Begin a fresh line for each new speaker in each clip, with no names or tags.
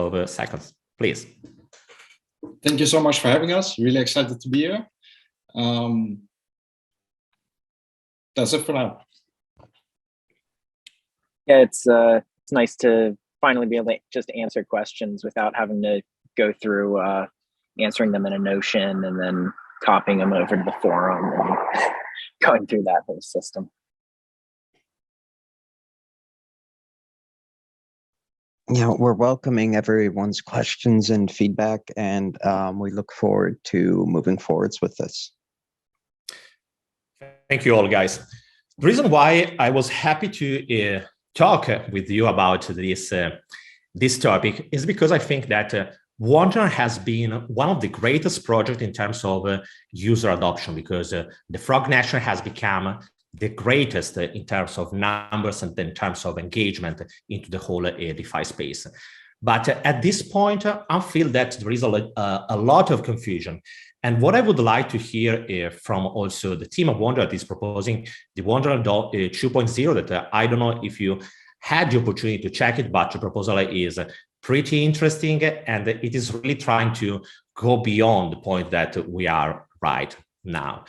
of seconds, please.
Thank you so much for having us. Really excited to be here. That's it for now.
Yeah, it's nice to finally be able to just answer questions without having to go through answering them in a Notion and then copying them over to the forum and going through that whole system.
Yeah, we're welcoming everyone's questions and feedback, and we look forward to moving forwards with this.
Thank you all, guys. The reason why I was happy to talk with you about this topic is because I think that Wonderland has been one of the greatest projects in terms of user adoption, because the Frog Nation has become the greatest in terms of numbers and in terms of engagement into the whole DeFi space. But at this point, I feel that there is a lot of confusion. And what I would like to hear from also the team of Wonderland is proposing the Wonderland 2.0 that I don't know if you had the opportunity to check it, but the proposal is pretty interesting, and it is really trying to go beyond the point that we are right now.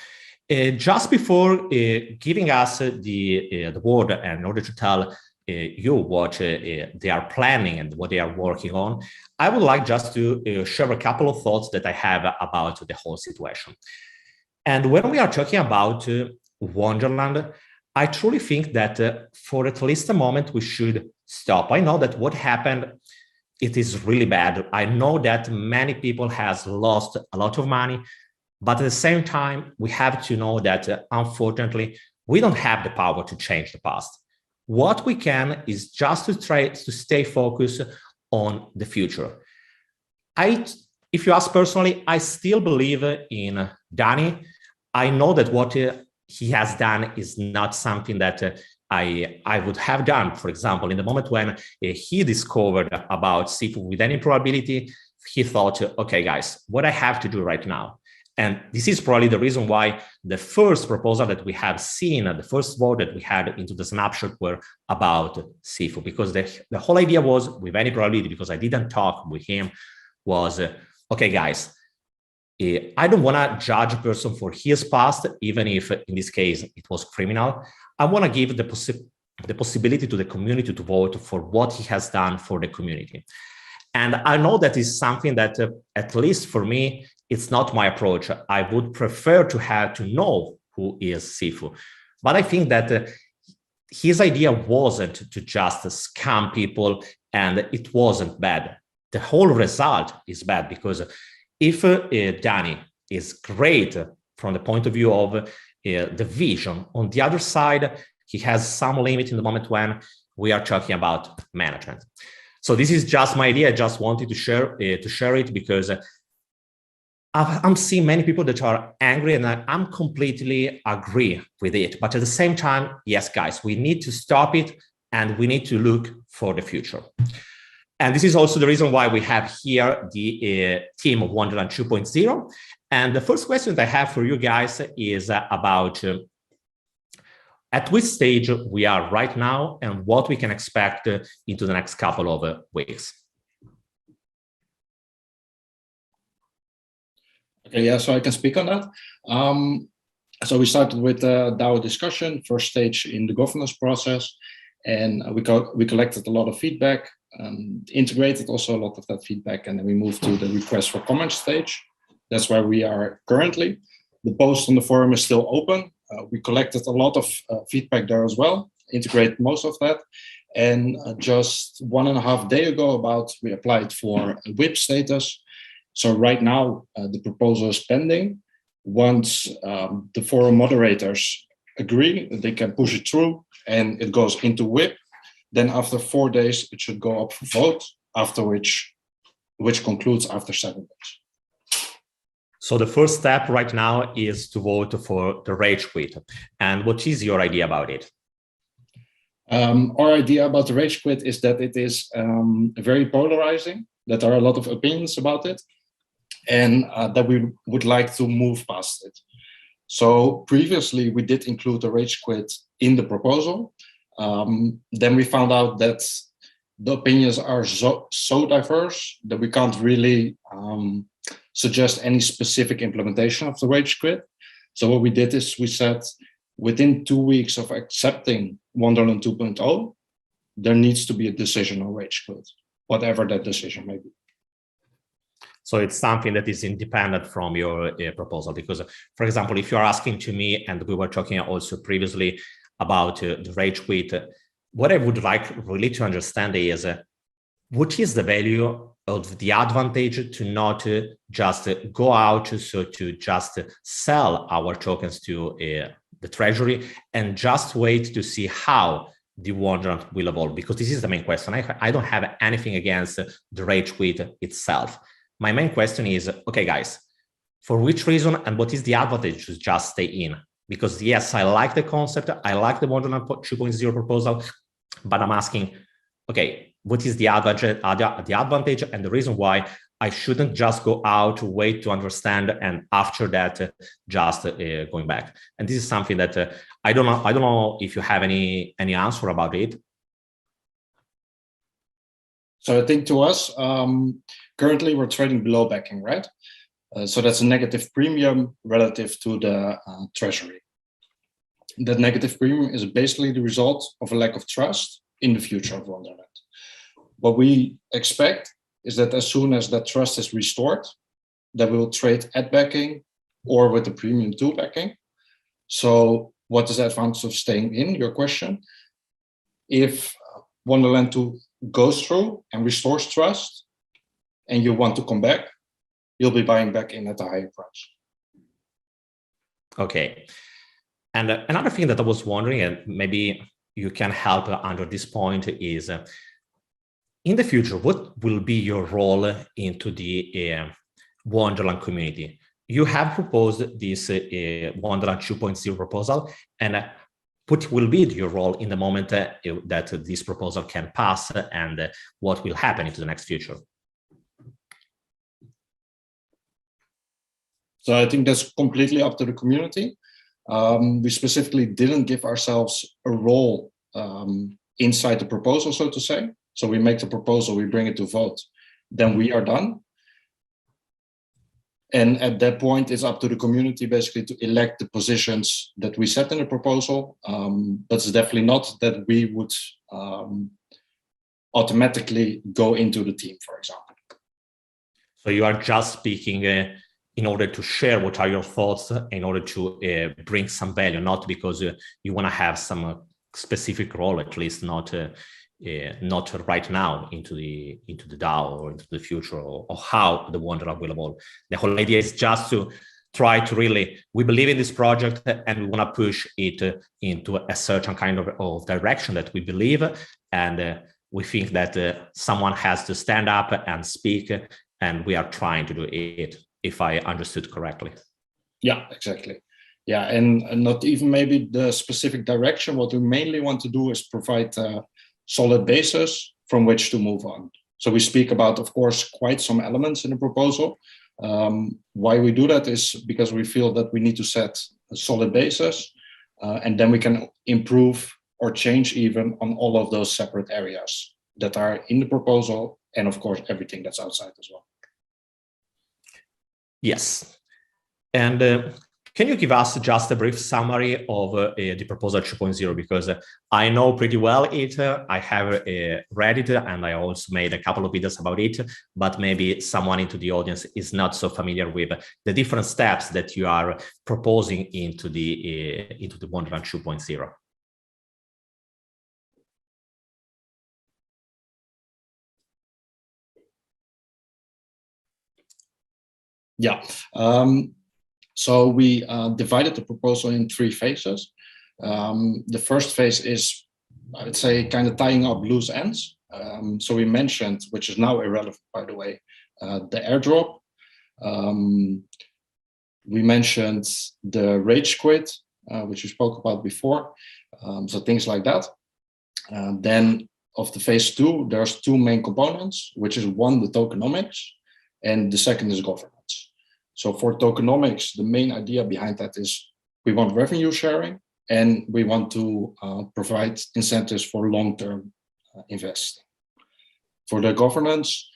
Just before giving us the word, and in order to tell you what they are planning and what they are working on, I would like just to share a couple of thoughts that I have about the whole situation. And when we are talking about Wonderland, I truly think that for at least a moment, we should stop. I know that what happened, it is really bad. I know that many people has lost a lot of money, but at the same time, we have to know that unfortunately, we don't have the power to change the past. What we can is just to try to stay focused on the future. If you ask personally, I still believe in Danny. I know that what he has done is not something that I would have done. For example, in the moment when he discovered about SIFU with any probability, he thought, okay, guys, what I have to do right now. And this is probably the reason why the first proposal that we have seen, the first vote that we had into the snapshot were about SIFU, because the whole idea was with any probability, because I didn't talk with him, was, okay, guys, I don't want to judge a person for his past, even if in this case it was criminal. I want to give the possibility to the community to vote for what he has done for the community. And I know that is something that, at least for me, it's not my approach. I would prefer to have to know who is SIFU. But I think that his idea wasn't to just scam people, and it wasn't bad. The whole result is bad, because if Danny is great from the point of view of the vision, on the other side, he has some limit in the moment when we are talking about management. So this is just my idea. I just wanted to share it because I'm seeing many people that are angry, and I'm completely agree with it. But at the same time, yes, guys, we need to stop it, and we need to look for the future. And this is also the reason why we have here the team of Wonderland 2.0. And the first question that I have for you guys is about at which stage we are right now and what we can expect into the next couple of weeks.
Okay, yeah, so I can speak on that. So we started with a DAO discussion, first stage in the governance process, and we collected a lot of feedback, integrated also a lot of that feedback, and then we moved to the request for comment stage. That's where we are currently. The post on the forum is still open. We collected a lot of feedback there as well, integrated most of that. And just 1.5 days ago we applied for a WIP status. So right now, the proposal is pending. Once the forum moderators agree, they can push it through and it goes into WIP. Then after 4 days, it should go up for vote, after which concludes after 7 days.
So the first step right now is to vote for the rage quit. And what is your idea about it?
Our idea about the rage quit is that it is very polarizing, that there are a lot of opinions about it, and that we would like to move past it. So previously we did include the rage quit in the proposal. Then we found out that the opinions are so diverse that we can't really suggest any specific implementation of the rage quit. So what we did is we said, within 2 weeks of accepting Wonderland 2.0, there needs to be a decision on rage quit, whatever that decision may be.
So it's something that is independent from your proposal, because, for example, if you're asking to me, and we were talking also previously about the rage quit, what I would like really to understand is what is the value of the advantage to not just go out, so to just sell our tokens to the Treasury and just wait to see how the Wonderland will evolve, because this is the main question. I don't have anything against the rage quit itself. My main question is, okay, guys, for which reason and what is the advantage to just stay in? Because yes, I like the concept, I like the Wonderland 2.0 proposal, but I'm asking, okay, what is the advantage and the reason why I shouldn't just go out, wait to understand, and after that, just going back? And this is something that I don't know if you have any answer about it.
So I think to us, currently we're trading below backing, right? So that's a negative premium relative to the Treasury. That negative premium is basically the result of a lack of trust in the future of Wonderland. What we expect is that as soon as that trust is restored, that we will trade at backing or with the premium to backing. So what is the advantage of staying in, your question? If Wonderland 2 goes through and restores trust and you want to come back, you'll be buying back in at a higher price.
Okay. And another thing that I was wondering, and maybe you can help under this point, is in the future, what will be your role into the Wonderland community? You have proposed this Wonderland 2.0 proposal, and what will be your role in the moment that this proposal can pass, and what will happen into the next future?
So I think that's completely up to the community. We specifically didn't give ourselves a role inside the proposal, so to say. So we make the proposal, we bring it to vote, then we are done. And at that point, it's up to the community basically to elect the positions that we set in the proposal. But it's definitely not that we would automatically go into the team, for example.
So you are just speaking in order to share what are your thoughts, in order to bring some value, not because you want to have some specific role, at least not right now into the DAO or into the future, or how the Wonderland will evolve. The whole idea is just to try to really, we believe in this project and we want to push it into a certain kind of direction that we believe, and we think that someone has to stand up and speak, and we are trying to do it, if I understood correctly.
Yeah, exactly. Yeah, and not even maybe the specific direction. What we mainly want to do is provide solid basis from which to move on. So we speak about, of course, quite some elements in the proposal. Why we do that is because we feel that we need to set a solid basis, and then we can improve or change even on all of those separate areas that are in the proposal, and of course, everything that's outside as well.
Yes. And can you give us just a brief summary of the proposal 2.0? Because I know pretty well it, I have read it, and I also made a couple of videos about it, but maybe someone into the audience is not so familiar with the different steps that you are proposing into the Wonderland 2.0.
Yeah. So we divided the proposal in 3 phases. The first phase is, I would say, kind of tying up loose ends. So we mentioned, which is now irrelevant, by the way, the airdrop. We mentioned the rage quit, which we spoke about before. So things like that. Then of the phase 2, there's 2 main components, which is one, the tokenomics, and the second is governance. So for tokenomics, the main idea behind that is we want revenue sharing, and we want to provide incentives for long-term investing. For the governance,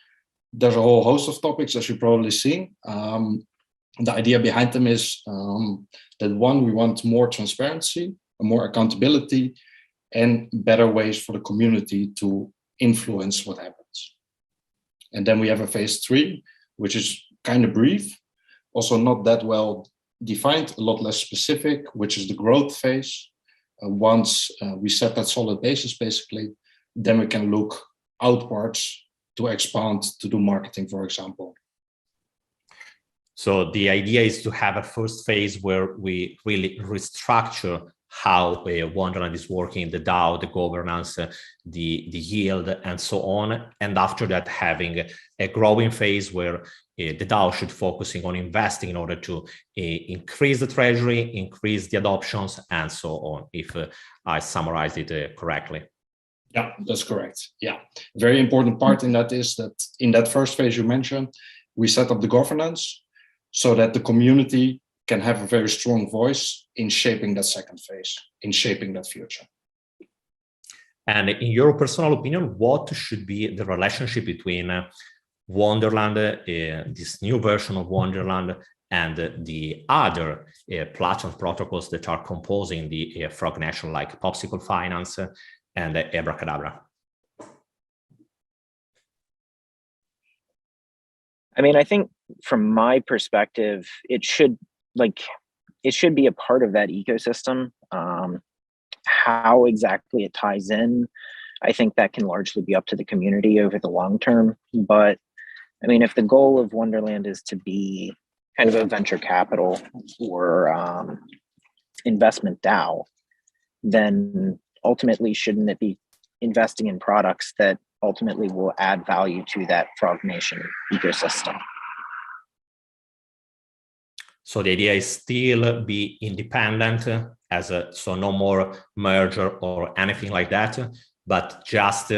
there's a whole host of topics, as you've probably seen. The idea behind them is that one, we want more transparency, more accountability, and better ways for the community to influence what happens. And then we have a phase 3, which is kind of brief, also not that well defined, a lot less specific, which is the growth phase. Once we set that solid basis, basically, then we can look outwards to expand, to do marketing, for example.
So the idea is to have a first phase where we really restructure how Wonderland is working, the DAO, the governance, the yield, and so on. And after that, having a growing phase where the DAO should focusing on investing in order to increase the treasury, increase the adoptions, and so on, if I summarized it correctly.
Yeah, that's correct. Yeah, very important part in that is that in that first phase you mentioned, we set up the governance so that the community can have a very strong voice in shaping that second phase, in shaping that future.
And in your personal opinion, what should be the relationship between Wonderland, this new version of Wonderland, and the other platform protocols that are composing the Frog Nation, like Popsicle Finance and Abracadabra?
I mean, I think from my perspective, it should be a part of that ecosystem. How exactly it ties in, I think that can largely be up to the community over the long term. But I mean, if the goal of Wonderland is to be kind of a venture capital or investment DAO, then ultimately shouldn't it be investing in products that ultimately will add value to that Frog Nation ecosystem?
So the idea is still be independent, so no more merger or anything like that, but just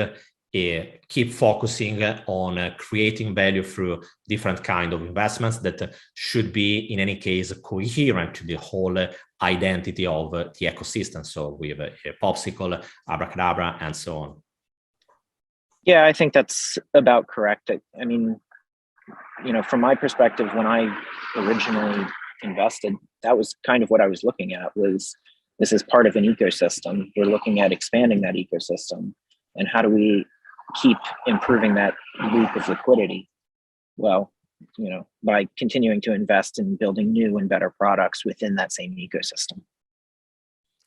keep focusing on creating value through different kind of investments that should be, in any case, coherent to the whole identity of the ecosystem. So we have a Popsicle, Abracadabra, and so on.
Yeah, I think that's about correct. I mean, you know, from my perspective, when I originally invested, that was kind of what I was looking at, was this is part of an ecosystem. We're looking at expanding that ecosystem. And how do we keep improving that loop of liquidity? Well, you know, by continuing to invest in building new and better products within that same ecosystem.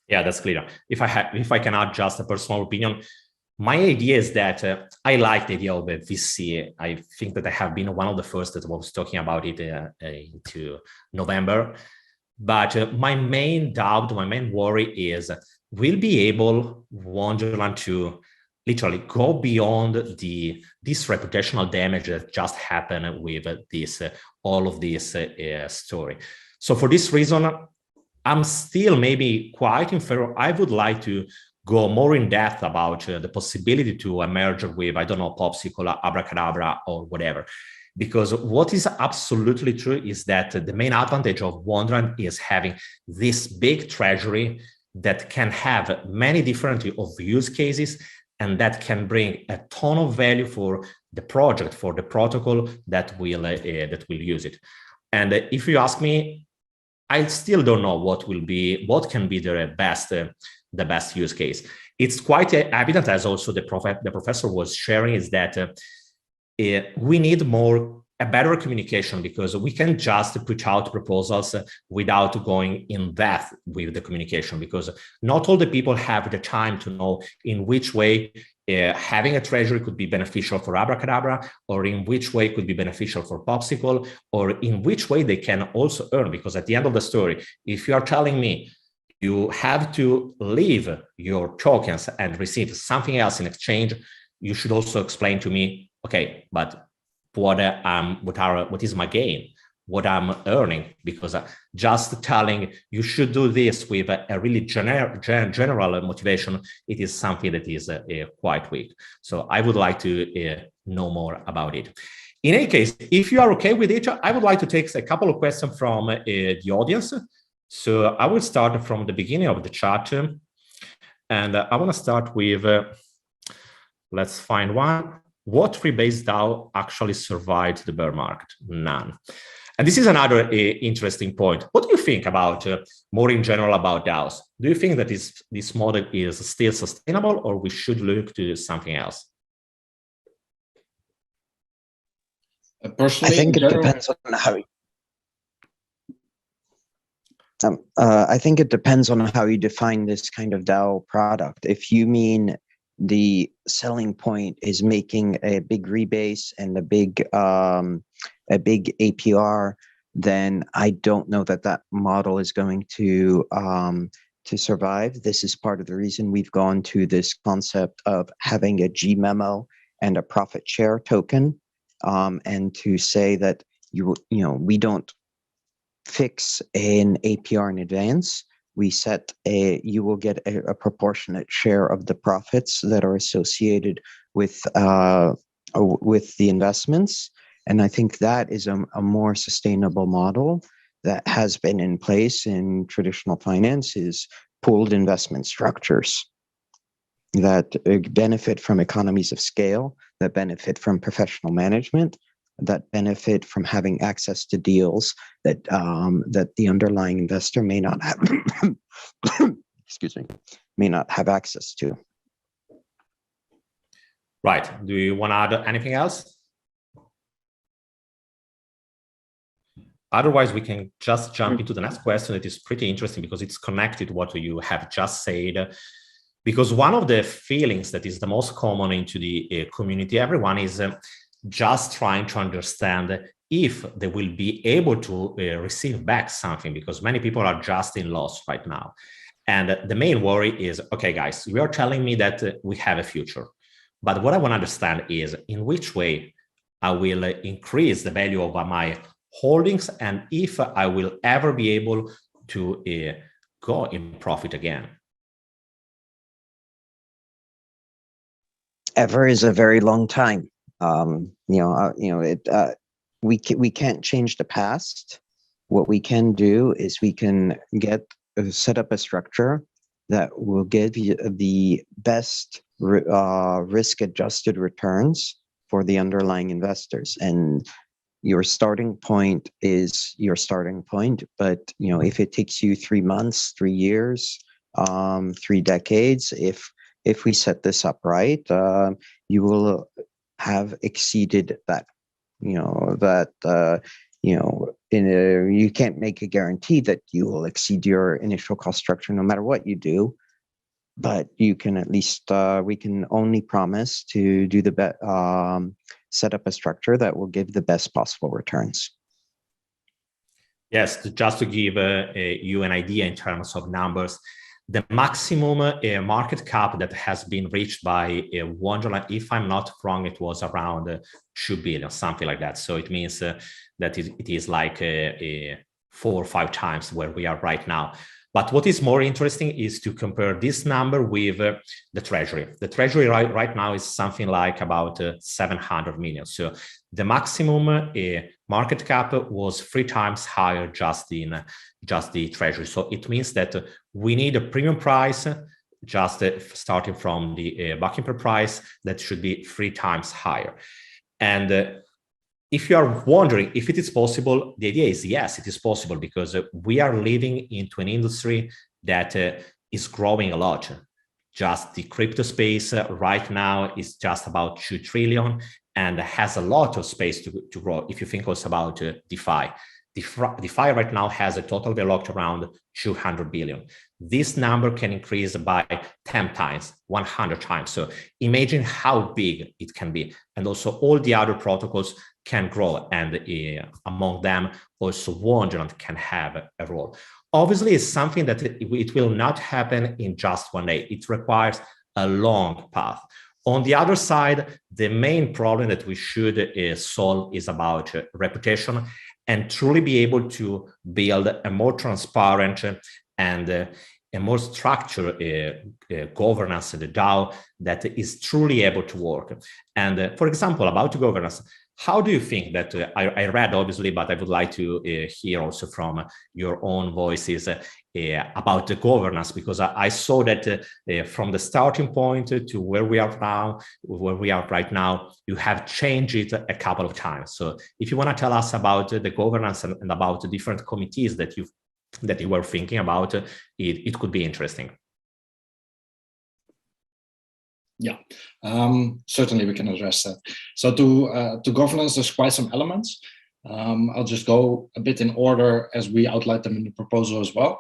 Yeah, that's clear. If I can add just a personal opinion, my idea is that I like the idea of a VC. I think that I have been one of the first that was talking about it into November. But my main doubt, my main worry is, will be able Wonderland to literally go beyond this reputational damage that just happened with this all of this story. So for this reason, I'm still maybe quite in favor. I would like to go more in depth about the possibility to merge with, I don't know, Popsicle, Abracadabra, or whatever. Because what is absolutely true is that the main advantage of Wonderland is having this big treasury that can have many different use cases, and that can bring a ton of value for the project, for the protocol that will use it. And if you ask me, I still don't know what can be the best use case. It's quite evident, as also the professor was sharing, is that we need a better communication, because we can just put out proposals without going in depth with the communication, because not all the people have the time to know in which way having a treasury could be beneficial for Abracadabra, or in which way could be beneficial for Popsicle, or in which way they can also earn. Because at the end of the story, if you are telling me you have to leave your tokens and receive something else in exchange, you should also explain to me, okay, but what is my gain, what I'm earning? Because just telling you should do this with a really general motivation, it is something that is quite weak. So I would like to know more about it. In any case, if you are okay with it, I would like to take a couple of questions from the audience. So I will start from the beginning of the chat, and I want to start with, let's find one. what rebase DAO actually survived the bear market? None. And this is another interesting point. What do you think about, more in general, about DAOs? Do you think that this model is still sustainable, or we should look to something else?
Personally,
I think it depends on how. I think it depends on how you define this kind of DAO product. If you mean the selling point is making a big rebase and a big APR, then I don't know that that model is going to survive. This is part of the reason we've gone to this concept of having a G memo and a profit share token, and to say that we don't fix an APR in advance. We set you will get a proportionate share of the profits that are associated with the investments. And I think that is a more sustainable model that has been in place in traditional finance, is pooled investment structures that benefit from economies of scale, that benefit from professional management, that benefit from having access to deals that the underlying investor may not have may not have access to.
Right. Do you want to add anything else? Otherwise, we can just jump into the next question. It is pretty interesting because it's connected to what you have just said. Because one of the feelings that is the most common into the community, everyone is just trying to understand if they will be able to receive back something, because many people are just in loss right now. And the main worry is, okay, guys, you are telling me that we have a future. But what I want to understand is in which way I will increase the value of my holdings, and if I will ever be able to go in profit again.
Ever is a very long time. We can't change the past. What we can do is we can set up a structure that will give you the best risk-adjusted returns for the underlying investors. And your starting point is your starting point. But if it takes you 3 months, 3 years, 3 decades, if we set this up right, you will have exceeded that. You can't make a guarantee that you will exceed your initial cost structure no matter what you do, but you can at least we can only promise to do set up a structure that will give the best possible returns.
Yes, just to give you an idea in terms of numbers, the maximum market cap that has been reached by Wonderland, if I'm not wrong, it was around 2 billion, something like that. So it means that it is like 4 or 5 times where we are right now. But what is more interesting is to compare this number with the Treasury. The Treasury right now is something like about 700 million. So the maximum market cap was 3 times higher just in the Treasury. So it means that we need a premium price, just starting from the bucking price, that should be 3 times higher. And if you are wondering if it is possible, the idea is yes, it is possible, because we are living into an industry that is growing a lot. Just the crypto space right now is just about 2 trillion and has a lot of space to grow. If you think also about DeFi. DeFi right now has a total value locked around 200 billion. This number can increase by 10 times, 100 times. So imagine how big it can be. And also all the other protocols can grow, and among them also Wonderland can have a role. Obviously, it's something that it will not happen in just one day. It requires a long path. On the other side, the main problem that we should solve is about reputation, and truly be able to build a more transparent and a more structured governance of the DAO that is truly able to work. And for example, about governance, how do you think that, I read obviously, but I would like to hear also from your own voices about the governance, because I saw that from the starting point to where we are now, where we are right now, you have changed it a couple of times. So if you want to tell us about the governance and about the different committees that you were thinking about, it could be interesting.
Yeah, certainly we can address that. So to governance, there's quite some elements. I'll just go a bit in order as we outlined them in the proposal as well.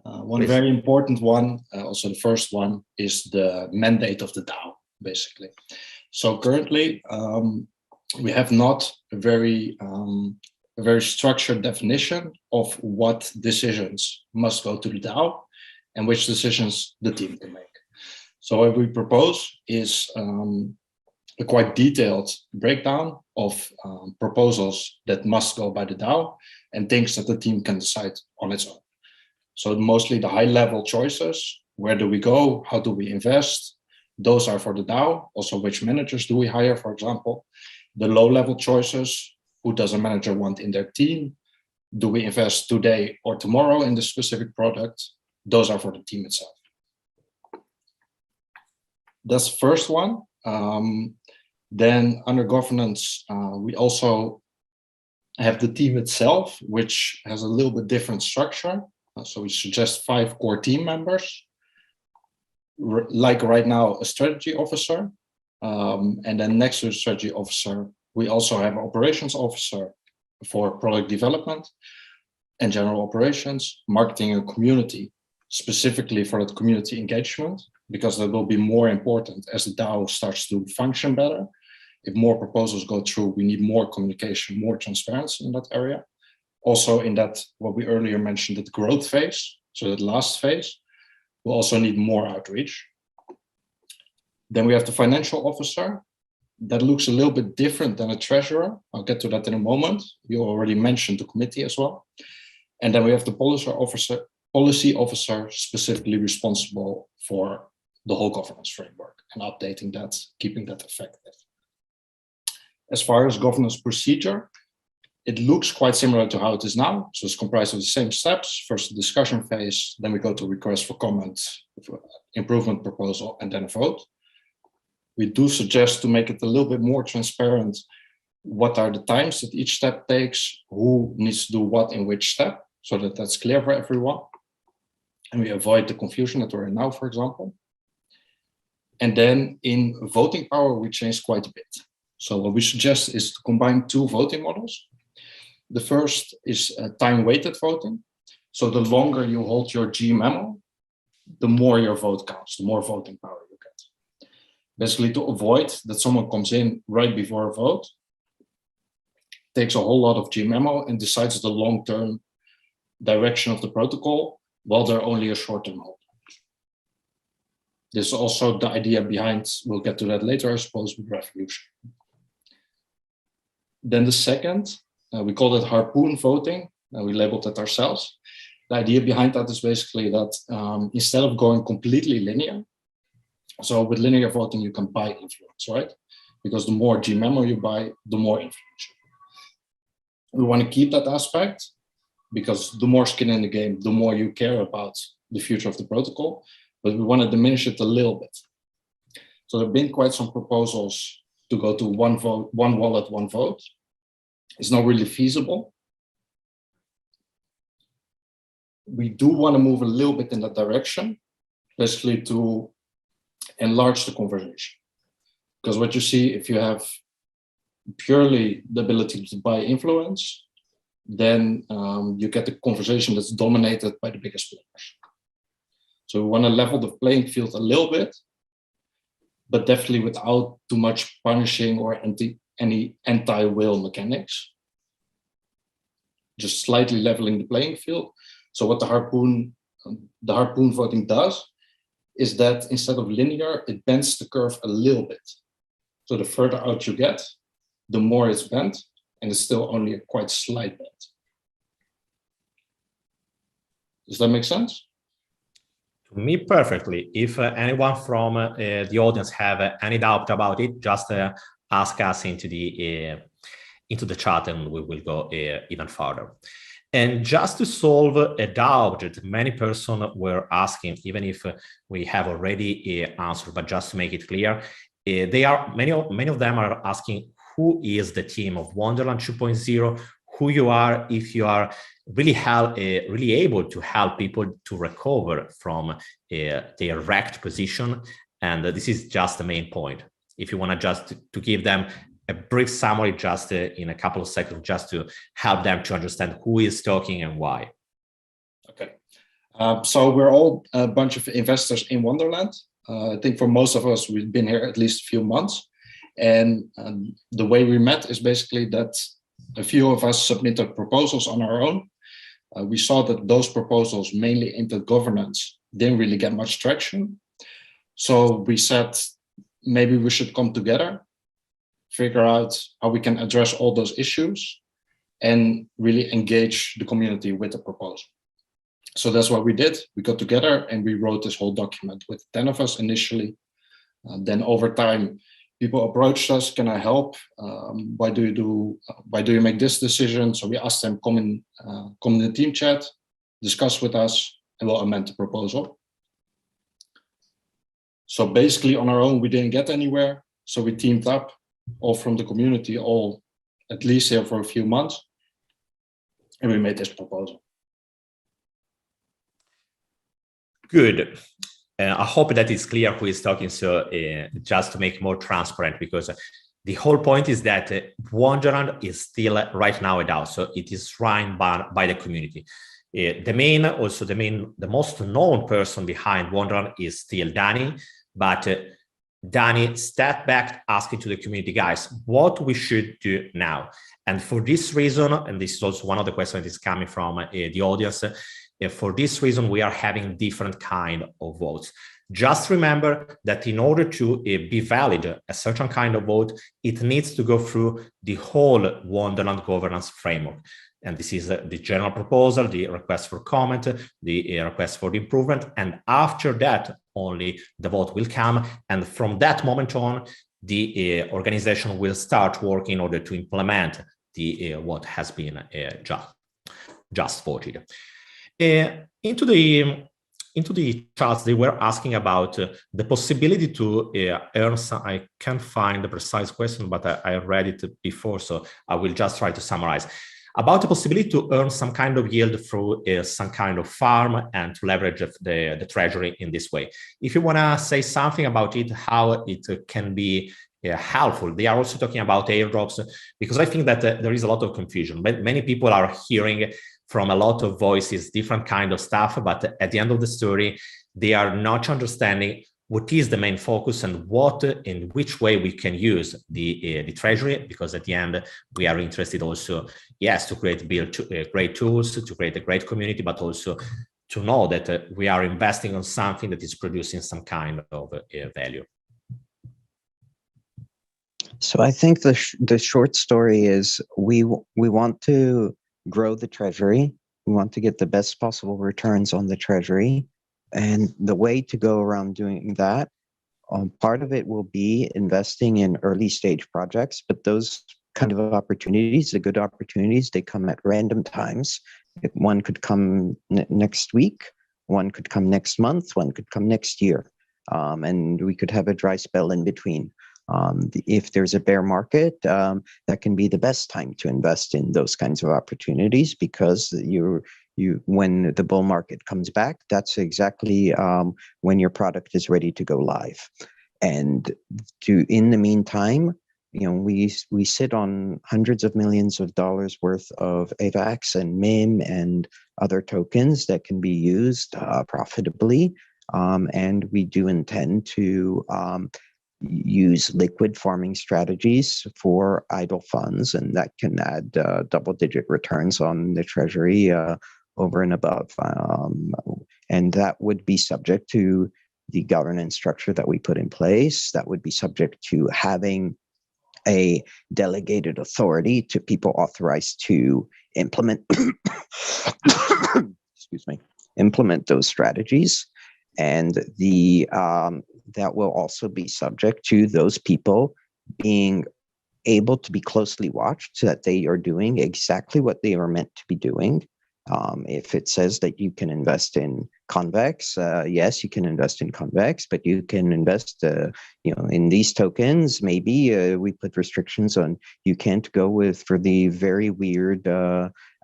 One very important one, also the first one, is the mandate of the DAO, basically. So currently, we have not a very structured definition of what decisions must go to the DAO and which decisions the team can make. So what we propose is a quite detailed breakdown of proposals that must go by the DAO and things that the team can decide on its own. So mostly the high-level choices, where do we go, how do we invest, those are for the DAO. Also, which managers do we hire, for example. The low-level choices, who does a manager want in their team, do we invest today or tomorrow in the specific product, those are for the team itself. That's the first one. Then under governance, we also have the team itself, which has a little bit different structure. So we suggest 5 core team members, like right now, a strategy officer. And then next to the strategy officer, we also have an operations officer for product development and general operations, marketing and community, specifically for that community engagement, because that will be more important as the DAO starts to function better. If more proposals go through, we need more communication, more transparency in that area. Also in that, what we earlier mentioned, that growth phase, so that last phase, we'll also need more outreach. Then we have the financial officer. That looks a little bit different than a treasurer. I'll get to that in a moment. You already mentioned the committee as well. And then we have the policy officer specifically responsible for the whole governance framework and updating that, keeping that effective. As far as governance procedure, it looks quite similar to how it is now. So it's comprised of the same steps. First, the discussion phase, then we go to request for comments, improvement proposal, and then a vote. We do suggest to make it a little bit more transparent. What are the times that each step takes? Who needs to do what in which step? So that that's clear for everyone. And we avoid the confusion that we're in now, for example. And then in voting power, we changed quite a bit. So what we suggest is to combine 2 voting models. The first is time-weighted voting. So the longer you hold your G memo, the more your vote counts, the more voting power you get. Basically, to avoid that someone comes in right before a vote, takes a whole lot of G memo and decides the long-term direction of the protocol, while they're only a short-term holder. This is also the idea behind, we'll get to that later, I suppose, with Revolution. Then the second, we call it harpoon voting, and we labeled it ourselves. The idea behind that is basically that instead of going completely linear, so with linear voting, you can buy influence, right? Because the more G memo you buy, the more influence. We want to keep that aspect, because the more skin in the game, the more you care about the future of the protocol, but we want to diminish it a little bit. So there have been quite some proposals to go to one vote, one wallet, one vote. It's not really feasible. We do want to move a little bit in that direction, basically to enlarge the conversation. Because what you see, if you have purely the ability to buy influence, then you get the conversation that's dominated by the biggest players. So we want to level the playing field a little bit, but definitely without too much punishing or any anti-will mechanics. Just slightly leveling the playing field. So what the harpoon voting does is that instead of linear, it bends the curve a little bit. So the further out you get, the more it's bent, and it's still only a quite slight bend. Does that make sense?
To me, perfectly. If anyone from the audience have any doubt about it, just ask us into the into the chat and we will go even further. And just to solve a doubt that many persons were asking, even if we have already answered, but just to make it clear, many of them are asking who is the team of Wonderland 2.0, who you are, if you are really able to help people to recover from their wrecked position. And this is just the main point. If you want to just to give them a brief summary just in a couple of seconds, just to help them to understand who is talking and why.
Okay, so we're all a bunch of investors in Wonderland. I think for most of us, we've been here at least a few months. And the way we met is basically that a few of us submitted proposals on our own. We saw that those proposals, mainly aimed at governance, didn't really get much traction. So we said, maybe we should come together, figure out how we can address all those issues and really engage the community with the proposal. So that's what we did. We got together and we wrote this whole document with 10 of us initially. Then over time, people approached us, can I help? Why do you make this decision? So we asked them, come in the team chat, discuss with us, and we'll amend the proposal. So basically on our own, we didn't get anywhere. So we teamed up, all from the community, all at least here for a few months, and we made this proposal.
Good. I hope that it's clear who is talking. So just to make more transparent, because the whole point is that Wonderland is still right now a DAO, so it is run by the community. The most known person behind Wonderland is still Danny, but Danny stepped back asking to the community, guys, what we should do now. And for this reason, and this is also one of the questions that is coming from the audience, for this reason, we are having different kind of votes. Just remember that in order to be valid, a certain kind of vote, it needs to go through the whole Wonderland governance framework. And this is the general proposal, the request for comment, the request for the improvement. And after that, only the vote will come. And from that moment on, the organization will start working in order to implement the what has been just voted. Into the charts, they were asking about the possibility to earn some. I can't find the precise question, but I read it before, so I will just try to summarize. About the possibility to earn some kind of yield through some kind of farm and to leverage the treasury in this way. If you want to say something about it, how it can be helpful. They are also talking about airdrops, because I think that there is a lot of confusion. Many people are hearing from a lot of voices, different kind of stuff, but at the end of the story, they are not understanding what is the main focus and what, in which way we can use the treasury, because at the end, we are interested also, yes, to build great tools, to create a great community, but also to know that we are investing on something that is producing some kind of value.
So I think the short story is we want to grow the treasury. We want to get the best possible returns on the treasury. And the way to go around doing that, part of it will be investing in early stage projects, but those kind of opportunities, the good opportunities, they come at random times. One could come next week, one could come next month, one could come next year. And we could have a dry spell in between. If there's a bear market, that can be the best time to invest in those kinds of opportunities, because when the bull market comes back, that's exactly when your product is ready to go live. And in the meantime, we sit on hundreds of millions of dollars worth of AVAX and MIM and other tokens that can be used profitably. And we do intend to use liquid farming strategies for idle funds, and that can add double-digit returns on the treasury over and above. And that would be subject to the governance structure that we put in place. That would be subject to having a delegated authority to people authorized to implement implement those strategies. And that will also be subject to those people being able to be closely watched so that they are doing exactly what they are meant to be doing. If it says that you can invest in convex, yes, you can invest in convex, but you can invest, in these tokens. Maybe we put restrictions on you can't go for the very weird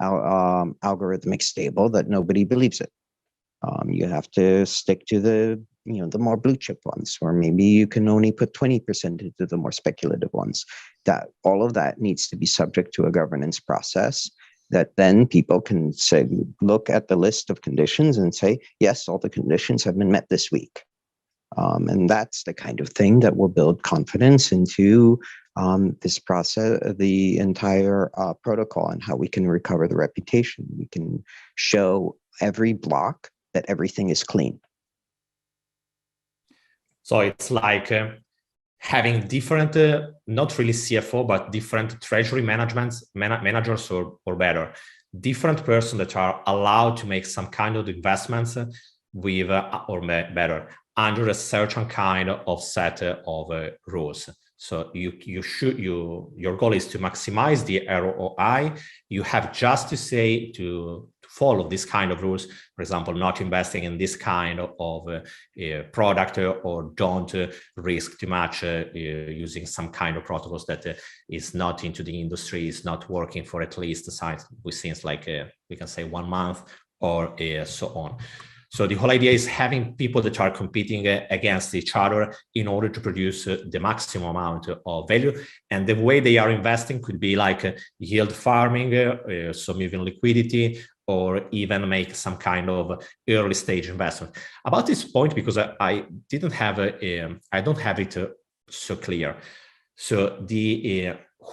algorithmic stable that nobody believes it. You have to stick to the more blue chip ones, or maybe you can only put 20% into the more speculative ones. That all of that needs to be subject to a governance process that then people can say, look at the list of conditions and say, yes, all the conditions have been met this week. And that's the kind of thing that will build confidence into this process, the entire protocol, and how we can recover the reputation. We can show every block that everything is clean.
So it's like having different, not really CFO, but different treasury managers, or better, different persons that are allowed to make some kind of investments with, or better, under a certain kind of set of rules. So your goal is to maximize the ROI. You have just to say to follow this kind of rules. For example, not investing in this kind of product, or don't risk too much using some kind of protocols that is not into the industry, is not working for at least since like we can say 1 month, or so on. So the whole idea is having people that are competing against each other in order to produce the maximum amount of value. And the way they are investing could be like yield farming, so moving liquidity, or even make some kind of early stage investment. About this point, because I don't have it so clear. So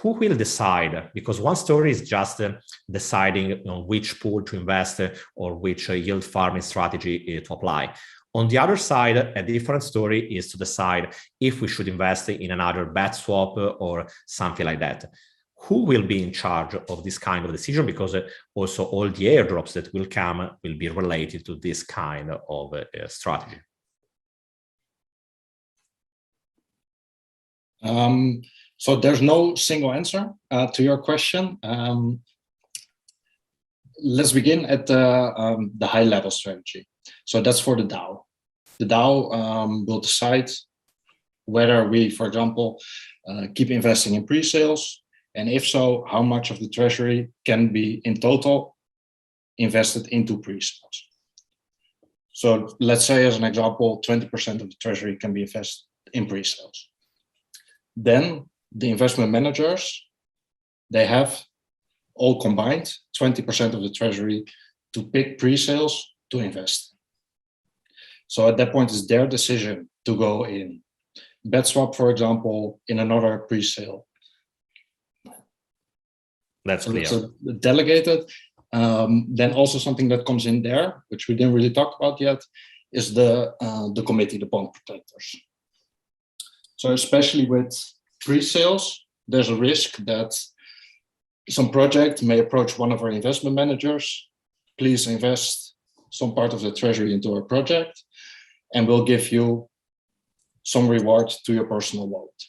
who will decide? Because one story is just deciding on which pool to invest or which yield farming strategy to apply. On the other side, a different story is to decide if we should invest in another bet swap or something like that. Who will be in charge of this kind of decision? Because also all the airdrops that will come will be related to this kind of strategy.
So there's no single answer to your question. Let's begin at the high level strategy. So that's for the DAO. The DAO will decide whether we, for example, keep investing in pre-sales, and if so, how much of the treasury can be in total invested into pre-sales. So let's say, as an example, 20% of the treasury can be invested in pre-sales. Then the investment managers, they have all combined 20% of the treasury to pick pre-sales to invest. So at that point, it's their decision to go in bet swap, for example, in another pre-sale.
That's clear.
So delegated. Then also something that comes in there, which we didn't really talk about yet, is the committee, the bond protectors. So especially with pre-sales, there's a risk that some project may approach one of our investment managers. Please invest some part of the treasury into our project, and we'll give you some reward to your personal wallet.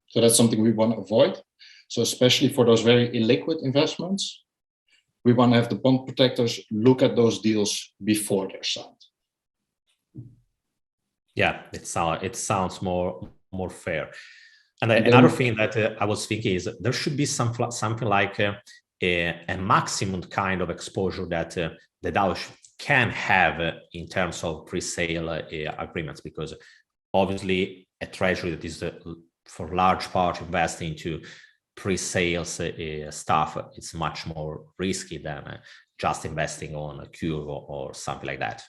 So that's something we want to avoid. So especially for those very illiquid investments, we want to have the bond protectors look at those deals before they're signed.
Yeah, it sounds more fair. And another thing that I was thinking is there should be something like a maximum kind of exposure that the DAO can have in terms of pre-sale agreements, because obviously a treasury that is for large part investing into pre-sales stuff, it's much more risky than just investing on a curve or something like that.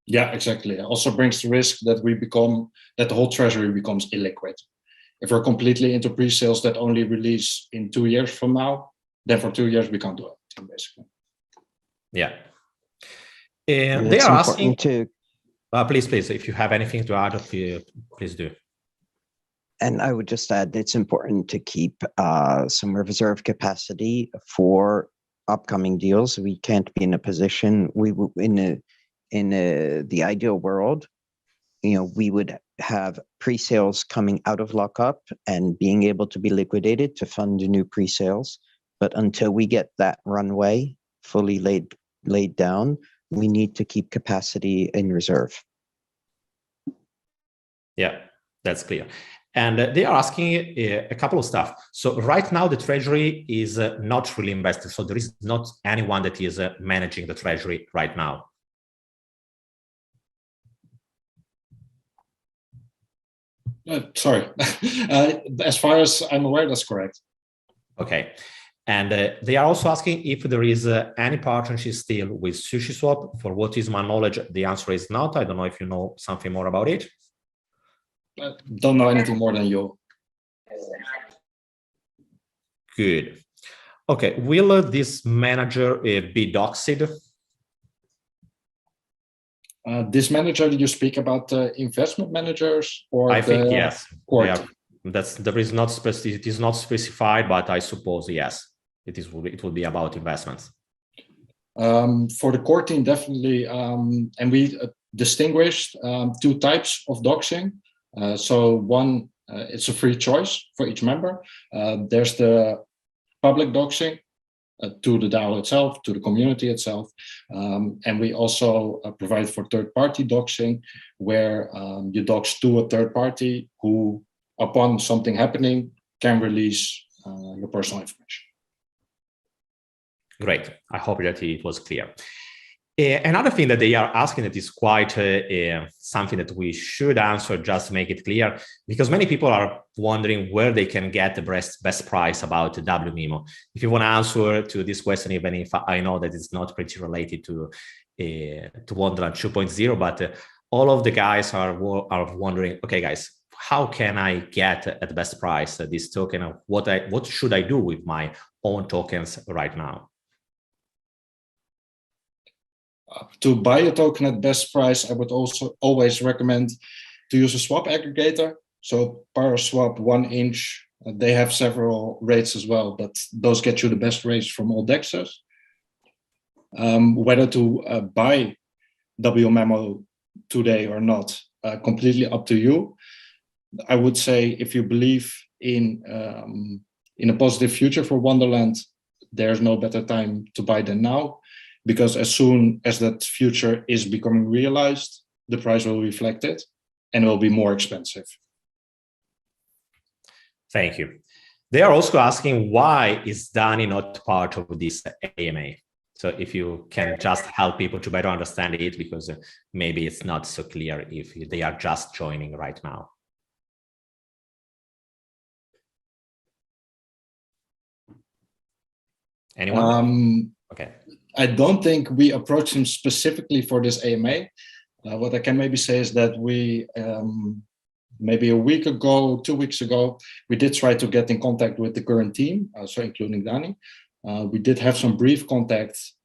Yeah, exactly. It also brings the risk that the whole treasury becomes illiquid. If we're completely into pre-sales that only release in 2 years from now, then for 2 years we can't do anything, basically.
Yeah.
And
they are asking
to
please, if you have anything to add, please do.
And I would just add, it's important to keep some reserve capacity for upcoming deals. We can't be in a position, in the ideal world, we would have pre-sales coming out of lockup and being able to be liquidated to fund new pre-sales. But until we get that runway fully laid down, we need to keep capacity in reserve.
Yeah, that's clear. And they are asking a couple of stuff. So right now, the Treasury is not really invested. So there is not anyone that is managing the Treasury right now.
Sorry, as far as I'm aware, that's correct.
Okay. And they are also asking if there is any partnership still with SushiSwap. For what is my knowledge, the answer is not. I don't know if you know something more about it.
I don't know anything more than you.
Good. Okay, will this manager be doxed?
This manager, you speak about investment managers, or
I think yes.
Court?
There is not it is not specified, but I suppose yes, it will be about investments.
For the core team, definitely, and we distinguished two types of doxing. So one, it's a free choice for each member. There's the public doxing to the DAO itself, to the community itself. And we also provide for third-party doxing, where you dox to a third party who, upon something happening, can release your personal information.
Great. I hope that it was clear. Another thing that they are asking that is quite something that we should answer, just to make it clear, because many people are wondering where they can get the best price about WMemo. If you want to answer to this question, even if I know that it's not pretty related to Wonderland 2.0, but all of the guys are wondering, okay, guys, how can I get at the best price this token? What should I do with my own tokens right now?
To buy a token at best price, I would also always recommend to use a swap aggregator. So Paraswap, 1inch, they have several rates as well, but those get you the best rates from all dexes. Whether to buy wmemo today or not, completely up to you. I would say if you believe in a positive future for Wonderland, there's no better time to buy than now. Because as soon as that future is becoming realized, the price will reflect it and it will be more expensive.
Thank you. They are also asking, why is Danny not part of this AMA? So if you can just help people to better understand it, because maybe it's not so clear if they are just joining right now. Anyone? Okay.
I don't think we approached him specifically for this AMA. What I can maybe say is that we, maybe a week ago, 2 weeks ago, we did try to get in contact with the current team, so including Danny. We did have some brief contacts.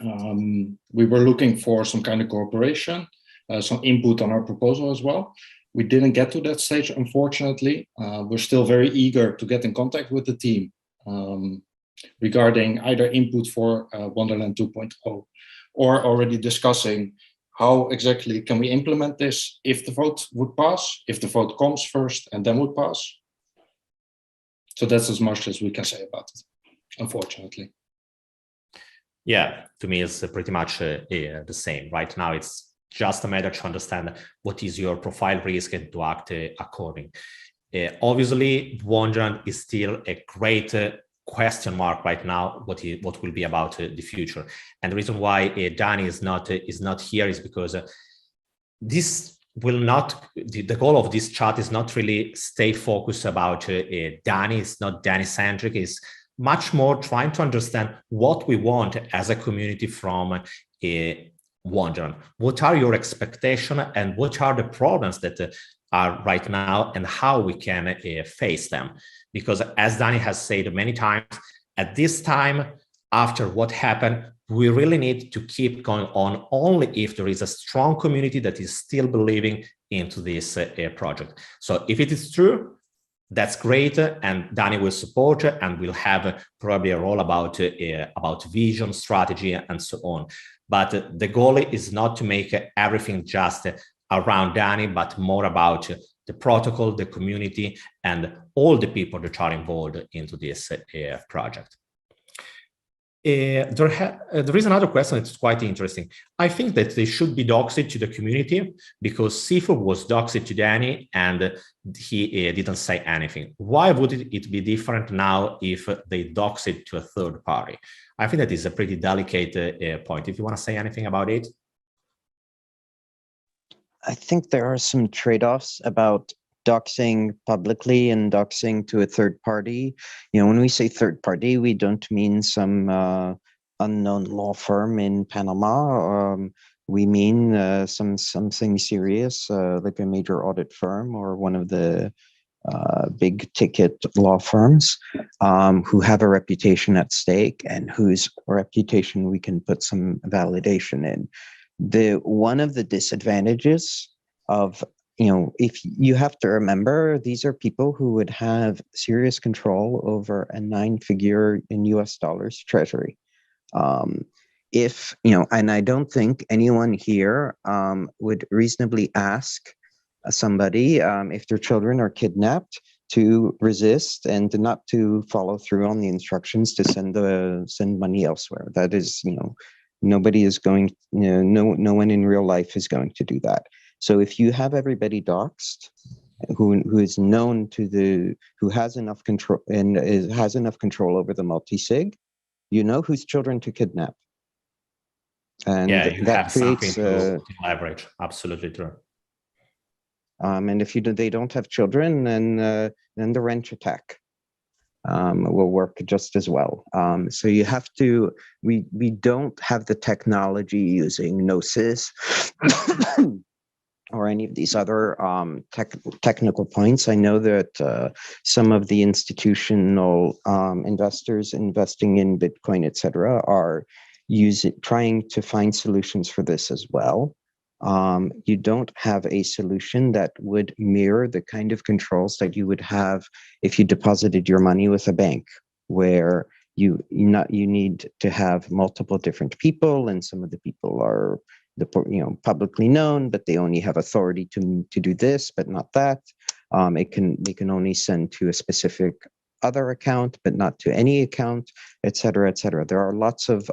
We were looking for some kind of cooperation, some input on our proposal as well. We didn't get to that stage, unfortunately. We're still very eager to get in contact with the team. Regarding either input for Wonderland 2.0 or already discussing how exactly can we implement this if the vote would pass, if the vote comes first and then would pass. So that's as much as we can say about it, unfortunately.
Yeah, to me, it's pretty much the same. Right now, it's just a matter to understand what is your profile risk and to act according. Obviously, Wonderland is still a great question mark right now. What will be about the future, and the reason why Danny is not here is because this will not. The goal of this chat is not really stay focused about Danny. It's not Danny centric. It's much more trying to understand what we want as a community from Wonderland. What are your expectations and what are the problems that are right now and how we can face them? Because as Danny has said many times, at this time, after what happened, we really need to keep going on only if there is a strong community that is still believing into this project. So if it is true, that's great, and Danny will support and will have probably a role about vision, strategy, and so on. But the goal is not to make everything just around Danny, but more about the protocol, the community, and all the people that are involved into this project. There is another question that's quite interesting. I think that they should be doxed to the community because Sifu was doxed to Danny and he didn't say anything. Why would it be different now if they dox it to a third party? I think that is a pretty delicate point. If you want to say anything about it.
I think there are some trade-offs about doxing publicly and doxing to a third party. You know, when we say third party, we don't mean some unknown law firm in Panama. We mean something serious, like a major audit firm or one of the big ticket law firms who have a reputation at stake and whose reputation we can put some validation in. One of the disadvantages of, if you have to remember, these are people who would have serious control over a 9-figure in US dollars treasury. And I don't think anyone here would reasonably ask somebody if their children are kidnapped to resist and not to follow through on the instructions to send money elsewhere. That is, nobody is going, no one in real life is going to do that. So if you have everybody doxed, who is known to who has enough control and has enough control over the multi-sig, you know whose children to kidnap. And
yeah, you
that
have
creates
something to leverage. Absolutely true.
And if they don't have children, then the wrench attack will work just as well. So you have to, we don't have the technology using Gnosis or any of these other technical points. I know that some of the institutional investors investing in Bitcoin, et cetera, are trying to find solutions for this as well. You don't have a solution that would mirror the kind of controls that you would have if you deposited your money with a bank, where you need to have multiple different people, and some of the people are publicly known, but they only have authority to do this, but not that. They can only send to a specific other account, but not to any account, et cetera, et cetera. There are lots of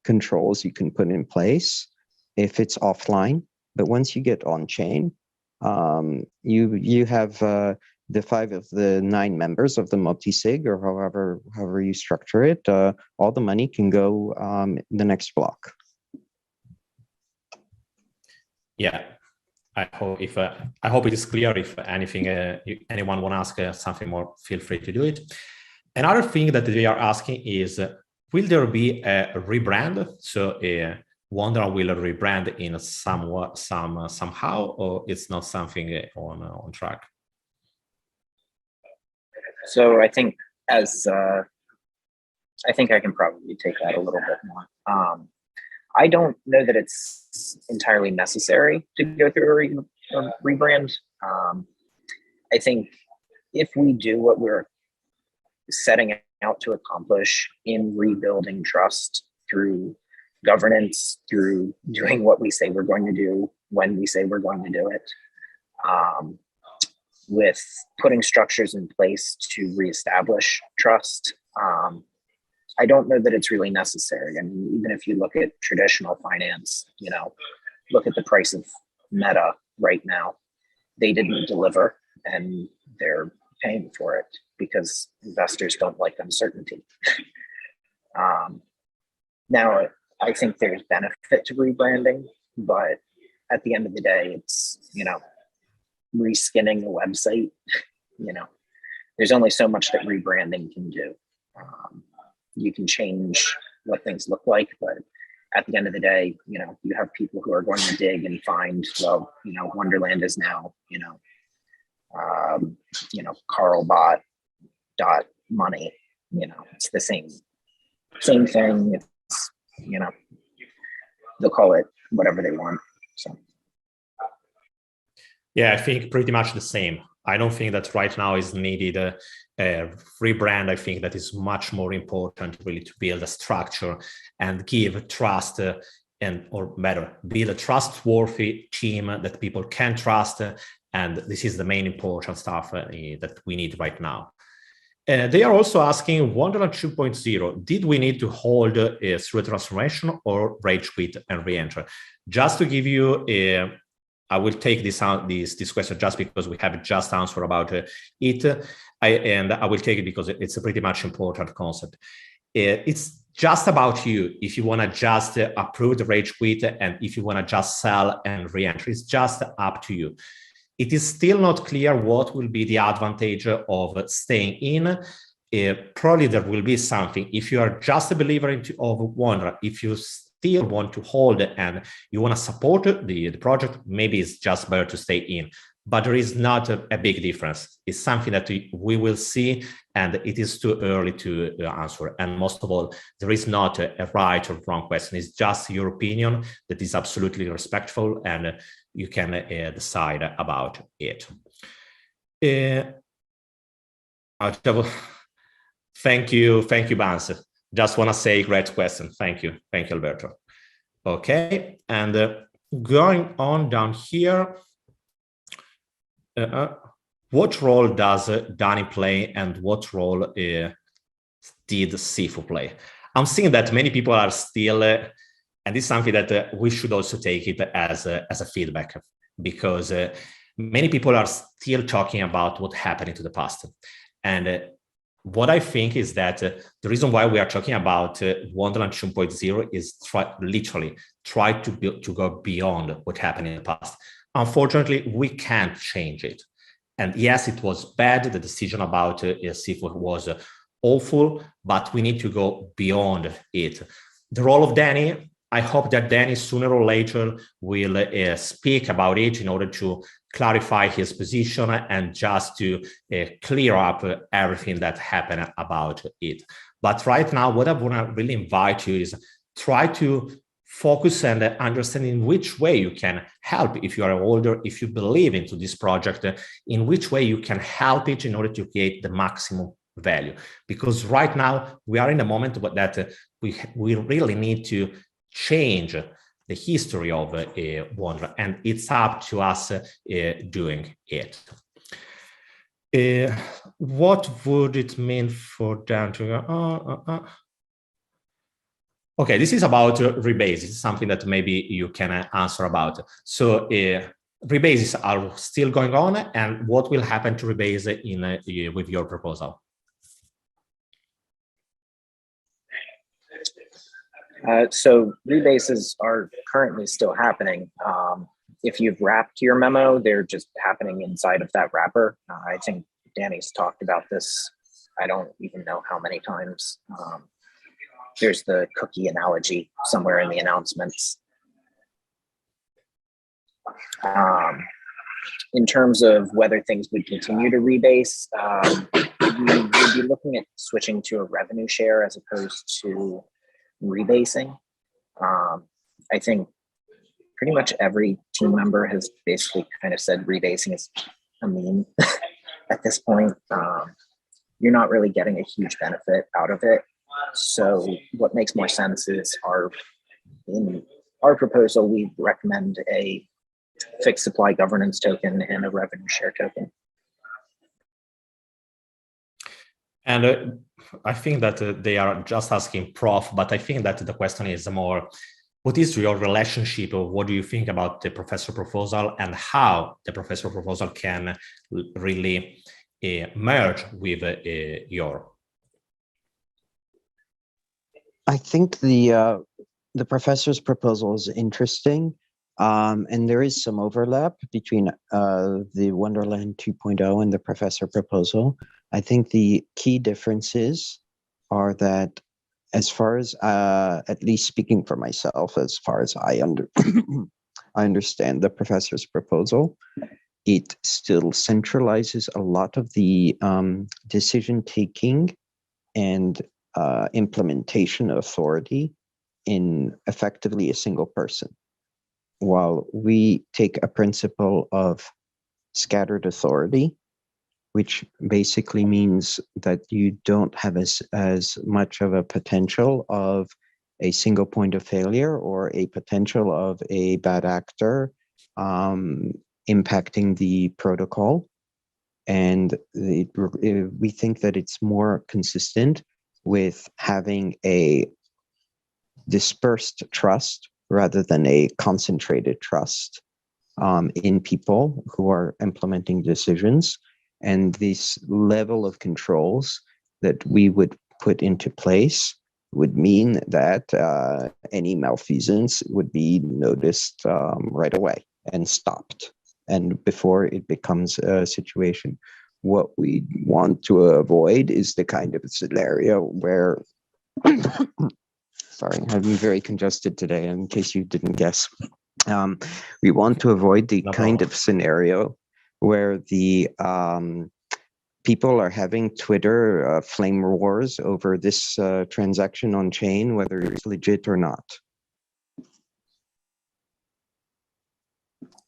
controls you can put in place if it's offline, but once you get on chain, you have the 5 of the 9 members of the multi-sig, or however you structure it. All the money can go the next block.
Yeah, I hope it is clear. If anything, anyone want to ask something more, feel free to do it. Another thing that they are asking is, will there be a rebrand? So Wonderland will rebrand in somehow, or it's not something on track?
So I think I can probably take that a little bit more. I don't know that it's entirely necessary to go through a rebrand. I think if we do what we're setting out to accomplish in rebuilding trust through governance, through doing what we say we're going to do when we say we're going to do it, with putting structures in place to reestablish trust, I don't know that it's really necessary. I mean, even if you look at traditional finance, look at the price of Meta right now, they didn't deliver and they're paying for it because investors don't like uncertainty. Now, I think there's benefit to rebranding, but at the end of the day, it's, reskinning a website, there's only so much that rebranding can do. You can change what things look like, but at the end of the day, you have people who are going to dig and find, well, Wonderland is now, Carlbot.money, it's the same thing. It's, they'll call it whatever they want. So.
Yeah, I think pretty much the same. I don't think that right now is needed a rebrand. I think that is much more important really to build a structure and give trust and or better, build a trustworthy team that people can trust. And this is the main important stuff that we need right now. They are also asking Wonderland 2.0, did we need to hold through a transformation or rage quit and re-enter? Just to give you I will take this question just because we have just answered about it. I will take it because it's a pretty much important concept. It's just about you. If you want to just approve the rage quit and if you want to just sell and re-enter, it's just up to you. It is still not clear what will be the advantage of staying in. Probably there will be something. If you are just a believer of Wonderland, if you still want to hold and you want to support the project, maybe it's just better to stay in. But there is not a big difference. It's something that we will see, and it is too early to answer. And most of all, there is not a right or wrong question. It's just your opinion that is absolutely respectful, and you can decide about it. Thank you, Vance. Just want to say great question. Thank you, Alberto. Okay, and going on down here, what role does Danny play, and what role did Sifu play? I'm seeing that many people are still, and this is something that we should also take it as a feedback, because many people are still talking about what happened into the past. And what I think is that the reason why we are talking about Wonderland 2.0 is literally try to go beyond what happened in the past. Unfortunately, we can't change it. And yes, it was bad. The decision about Sifu was awful, but we need to go beyond it. The role of Danny, I hope that Danny sooner or later will speak about it in order to clarify his position and just to clear up everything that happened about it. But right now, what I want to really invite you is try to focus and understand in which way you can help. If you are older, if you believe into this project, in which way you can help it in order to create the maximum value. Because right now we are in a moment that we really need to change the history of Wonderland, and it's up to us doing it. What would it mean for them to Okay, this is about rebases, something that maybe you can answer about. So rebases are still going on, and what will happen to rebase with your proposal?
So rebases are currently still happening. If you've wrapped your memo, they're just happening inside of that wrapper. I think Danny's talked about this. I don't even know how many times. There's the cookie analogy somewhere in the announcements. In terms of whether things would continue to rebase, we would be looking at switching to a revenue share as opposed to rebasing. I think pretty much every team member has basically kind of said rebasing is a meme at this point. You're not really getting a huge benefit out of it. So what makes more sense is in our proposal, we recommend a fixed supply governance token and a revenue share token.
And I think that they are just asking Prof, but I think that the question is more, what is your relationship, or what do you think about the professor proposal and how the professor proposal can really merge with your?
I think the professor's proposal is interesting, and there is some overlap between the Wonderland 2.0 and the professor proposal. I think the key differences are that, as far as, at least speaking for myself, as far as I understand the professor's proposal, it still centralizes a lot of the decision-taking and implementation authority in effectively a single person, while we take a principle of scattered authority, which basically means that you don't have as much of a potential of a single point of failure or a potential of a bad actor impacting the protocol. And we think that it's more consistent with having a dispersed trust rather than a concentrated trust in people who are implementing decisions. And this level of controls that we would put into place would mean that any malfeasance would be noticed right away and stopped, and before it becomes a situation. What we want to avoid is the kind of scenario where sorry, I'm very congested today, in case you didn't guess. We want to avoid the kind of scenario where the people are having Twitter flame wars over this transaction on chain, whether it's legit or not.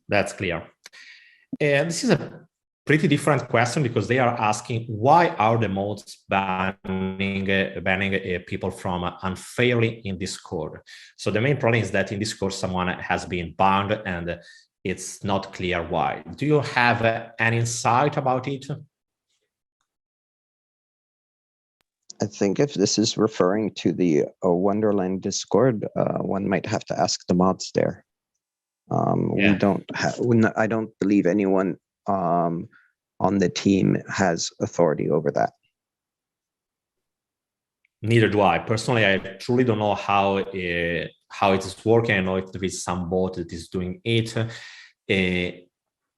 That's clear. And this is a pretty different question, because they are asking, why are the mods banning people from unfairly in Discord? So the main problem is that in Discord, someone has been banned and it's not clear why. Do you have an insight about it?
I think if this is referring to the Wonderland Discord, one might have to ask the mods there. We don't have. I don't believe anyone on the team has authority over that.
Neither do I. Personally, I truly don't know how it is working. I know if there is some bot that is doing it. In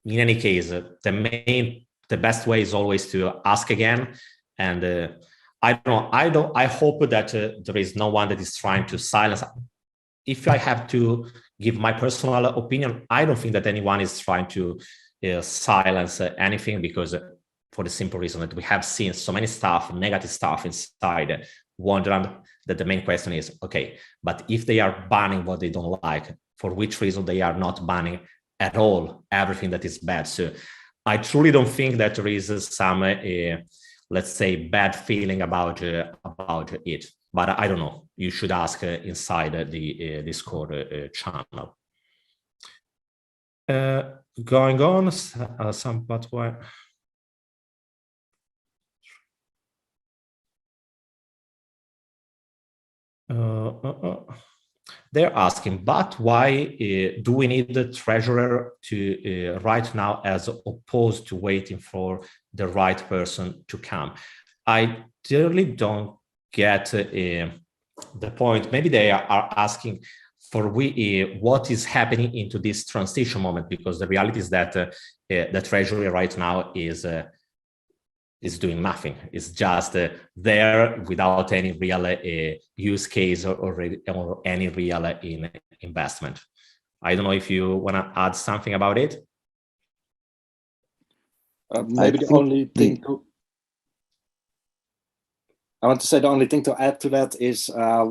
any case, the best way is always to ask again. And I hope that there is no one that is trying to silence. If I have to give my personal opinion, I don't think that anyone is trying to silence anything, because for the simple reason that we have seen so many stuff, negative stuff inside Wonderland, that the main question is, okay, but if they are banning what they don't like, for which reason they are not banning at all everything that is bad? So I truly don't think that there is some, let's say, bad feeling about it. But I don't know. You should ask inside the Discord channel. Going on, some but why? They're asking, but why do we need the treasurer to right now, as opposed to waiting for the right person to come? I really don't get the point. Maybe they are asking for what is happening into this transition moment, because the reality is that the treasury right now is doing nothing. It's just there without any real use case or any real investment. I don't know if you want to add something about it.
Maybe the only thing I want to say, the only thing to add to that is,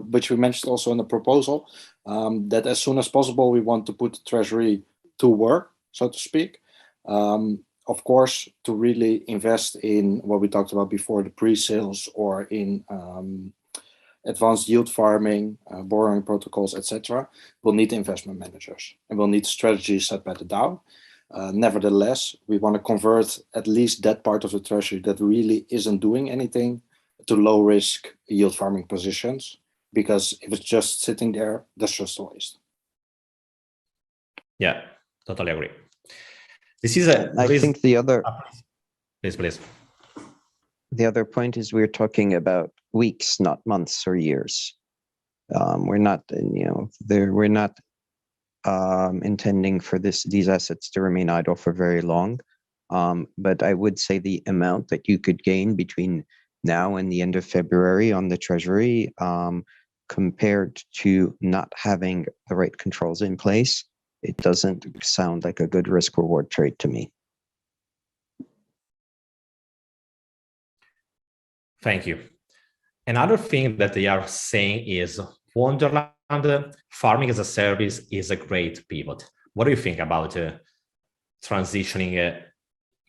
which we mentioned also in the proposal, that as soon as possible, we want to put the Treasury to work, so to speak. Of course, to really invest in what we talked about before, the pre-sales, or in advanced yield farming, borrowing protocols, etc., we'll need investment managers, and we'll need strategies set by the DAO. Nevertheless, we want to convert at least that part of the Treasury that really isn't doing anything to low risk yield farming positions, because if it's just sitting there, that's just a waste.
Yeah, totally agree. This is
I think the other
please.
The other point is we're talking about weeks, not months or years. We're not, we're not intending for these assets to remain idle for very long. But I would say the amount that you could gain between now and the end of February on the Treasury, compared to not having the right controls in place, it doesn't sound like a good risk-reward trade to me.
Thank you. Another thing that they are saying is Wonderland farming as a service is a great pivot. What do you think about transitioning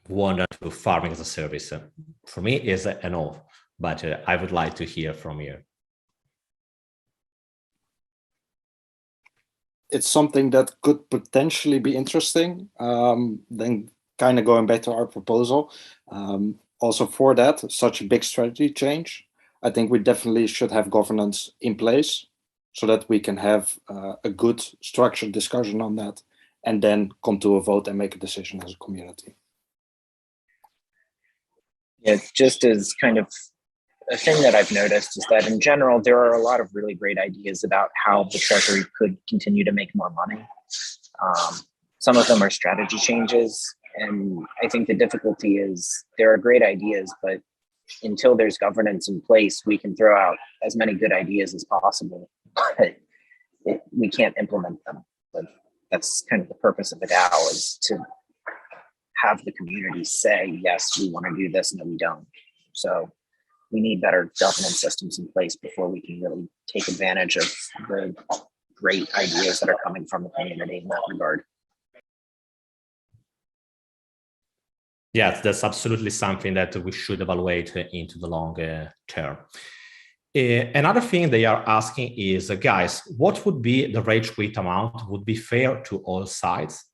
Wonderland to farming as a service? For me, is a no, but I would like to hear from you.
it's something that could potentially be interesting. Then kind of going back to our proposal, also for that, such a big strategy change, I think we definitely should have governance in place so that we can have a good structured discussion on that and then come to a vote and make a decision as a community.
Yeah, just as kind of a thing that I've noticed is that in general, there are a lot of really great ideas about how the Treasury could continue to make more money. Some of them are strategy changes. And I think the difficulty is there are great ideas, but until there's governance in place, we can throw out as many good ideas as possible, but we can't implement them. But that's kind of the purpose of a DAO, is to have the community say, yes, we want to do this, no, we don't. So we need better governance systems in place before we can really take advantage of the great ideas that are coming from the community in that regard.
Yes, that's absolutely something that we should evaluate into the long term. Another thing they are asking is, guys, what would be the rage quit amount would be fair to all sides?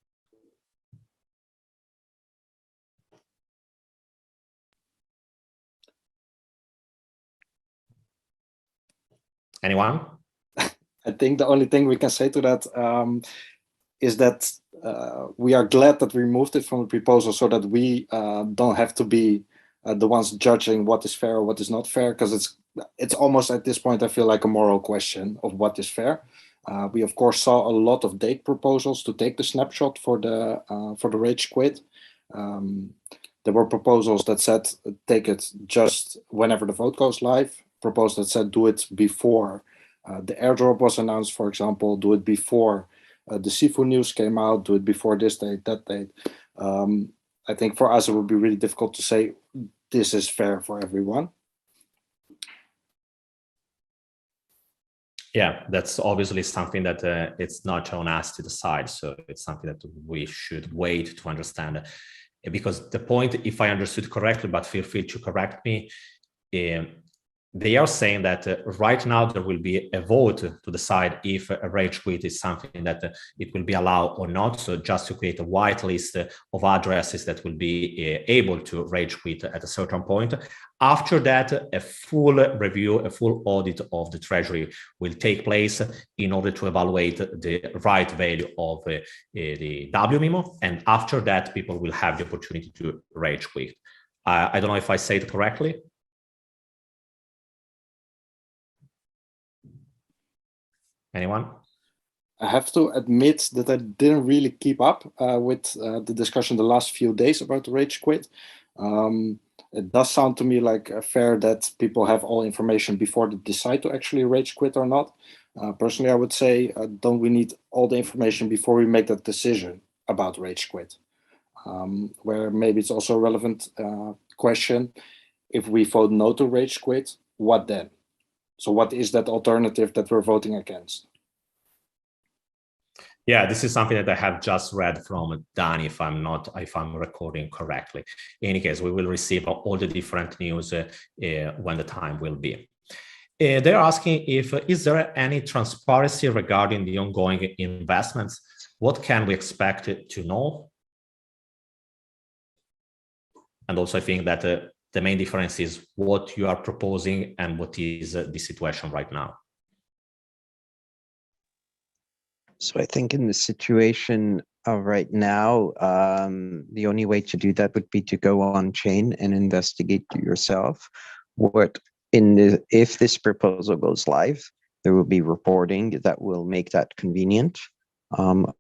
Anyone?
I think the only thing we can say to that is that we are glad that we removed it from the proposal so that we don't have to be the ones judging what is fair or what is not fair, because it's almost at this point, I feel like a moral question of what is fair. We of course saw a lot of date proposals to take the snapshot for the rage quit. There were proposals that said take it just whenever the vote goes live. Proposals that said do it before the airdrop was announced, for example, do it before the Sifu news came out, do it before this date, that date. I think for us it would be really difficult to say this is fair for everyone.
Yeah, that's obviously something that it's not on us to decide. So it's something that we should wait to understand. Because the point, if I understood correctly, but feel free to correct me, they are saying that right now there will be a vote to decide if a rage quit is something that it will be allowed or not. So just to create a white list of addresses that will be able to rage quit at a certain point. After that, a full review, a full audit of the Treasury will take place in order to evaluate the right value of the wmemo. And after that, people will have the opportunity to rage quit. I don't know if I say it correctly. Anyone?
I have to admit that I didn't really keep up with the discussion the last few days about the rage quit. It does sound to me like fair that people have all information before they decide to actually rage quit or not. Personally, I would say, don't we need all the information before we make that decision about rage quit? Where maybe it's also a relevant question. If we vote no to rage quit, what then? So what is that alternative that we're voting against?
Yeah, this is something that I have just read from Danny, if I'm recording correctly. In any case, we will receive all the different news when the time will be. They're asking is there any transparency regarding the ongoing investments? What can we expect to know? And also, I think that the main difference is what you are proposing and what is the situation right now.
So I think in the situation right now, the only way to do that would be to go on chain and investigate yourself. If this proposal goes live, there will be reporting that will make that convenient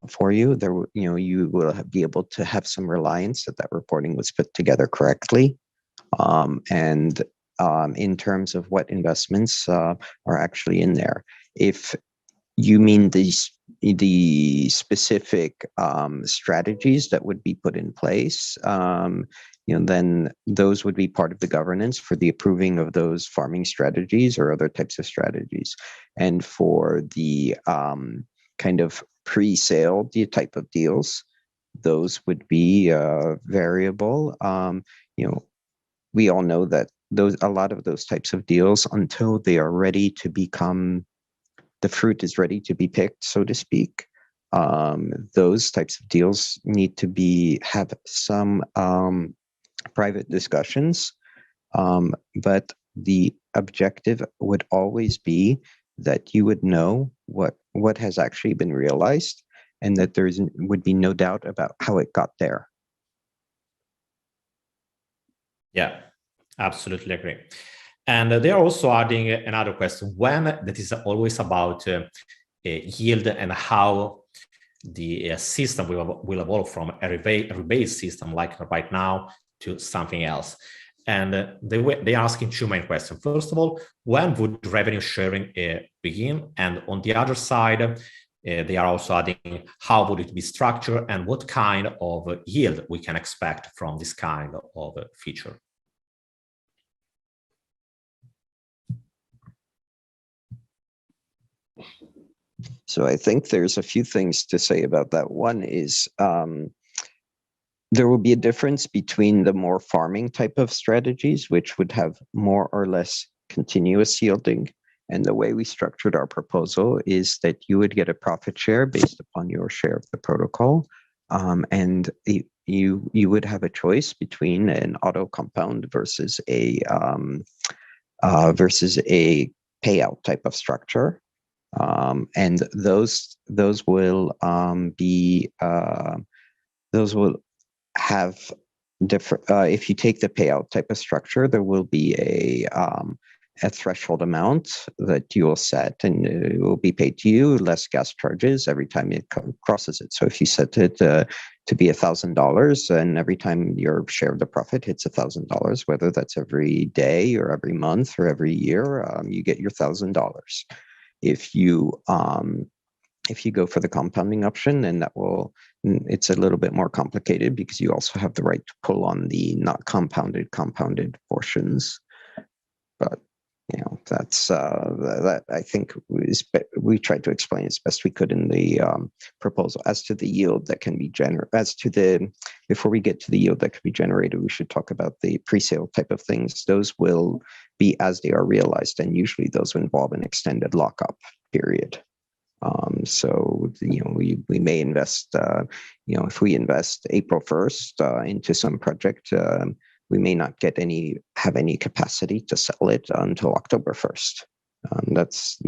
for you. You will be able to have some reliance that reporting was put together correctly. And in terms of what investments are actually in there, if you mean the specific strategies that would be put in place, then those would be part of the governance for the approving of those farming strategies or other types of strategies. And for the kind of pre-sale type of deals, those would be variable. We all know that a lot of those types of deals, until they are ready to become, the fruit is ready to be picked, so to speak, those types of deals need to have some private discussions, but the objective would always be that you would know what has actually been realized, and that would be no doubt about how it got there.
Yeah, absolutely agree. And they are also adding another question, when that is always about yield and how the system will evolve from a rebase system like right now to something else. And they are asking two main questions. First of all, when would revenue sharing begin? And on the other side, they are also adding how would it be structured and what kind of yield we can expect from this kind of feature.
So I think there's a few things to say about that. One is there will be a difference between the more farming type of strategies, which would have more or less continuous yielding. And the way we structured our proposal is that you would get a profit share based upon your share of the protocol. And you would have a choice between an auto compound versus a payout type of structure. And those will have different. If you take the payout type of structure, there will be a threshold amount that you will set, and it will be paid to you less gas charges every time it crosses it. So if you set it to be $1,000, and every time your share of the profit hits $1,000, whether that's every day or every month or every year, you get your $1,000. If you go for the compounding option, then it's a little bit more complicated because you also have the right to pull on the not compounded portions. But that's that I think we tried to explain as best we could in the proposal. As to the yield that can be before we get to the yield that can be generated, we should talk about the pre-sale type of things. Those will be as they are realized, and usually those involve an extended lockup period. So we may invest. If we invest April 1st into some project, we may not have any capacity to sell it until October 1st. That's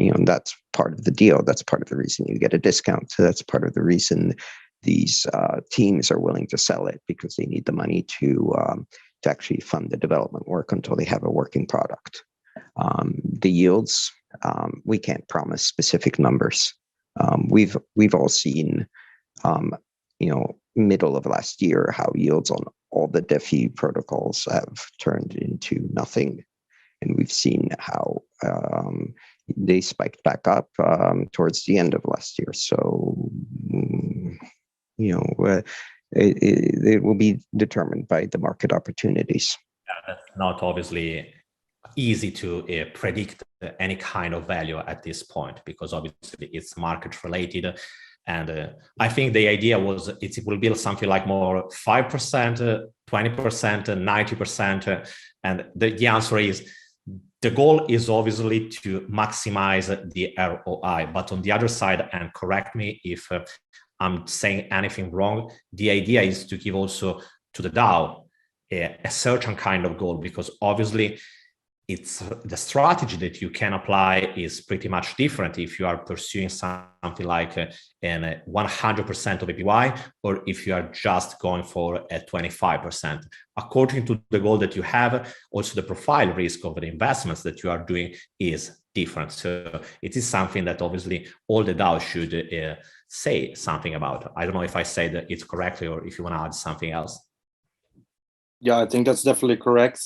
part of the deal. That's part of the reason you get a discount. So that's part of the reason these teams are willing to sell it, because they need the money to actually fund the development work until they have a working product. The yields, we can't promise specific numbers. We've all seen, middle of last year, how yields on all the DeFi protocols have turned into nothing, and we've seen how they spiked back up towards the end of last year. So, it will be determined by the market opportunities.
Yeah, that's not obviously easy to predict any kind of value at this point, because obviously it's market related. And I think the idea was it will be something like more 5%, 20%, 90%. And the answer is, the goal is obviously to maximize the ROI. But on the other side, and correct me if I'm saying anything wrong, the idea is to give also to the DAO a certain kind of goal, because obviously it's the strategy that you can apply is pretty much different if you are pursuing something like an 100% of APY, or if you are just going for a 25%. According to the goal that you have, also the profile risk of the investments that you are doing is different. So it is something that obviously all the DAOs should say something about. I don't know if I said it correctly, or if you want to add something else.
Yeah, I think that's definitely correct.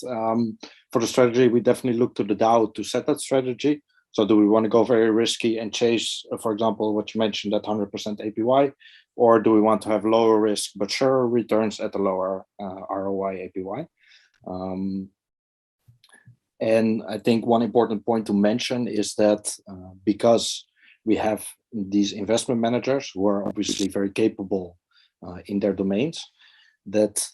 For the strategy, we definitely look to the DAO to set that strategy. So do we want to go very risky and chase, for example, what you mentioned, that 100% APY, or do we want to have lower risk but sure returns at a lower ROI APY? And I think one important point to mention is that because we have these investment managers who are obviously very capable in their domains, that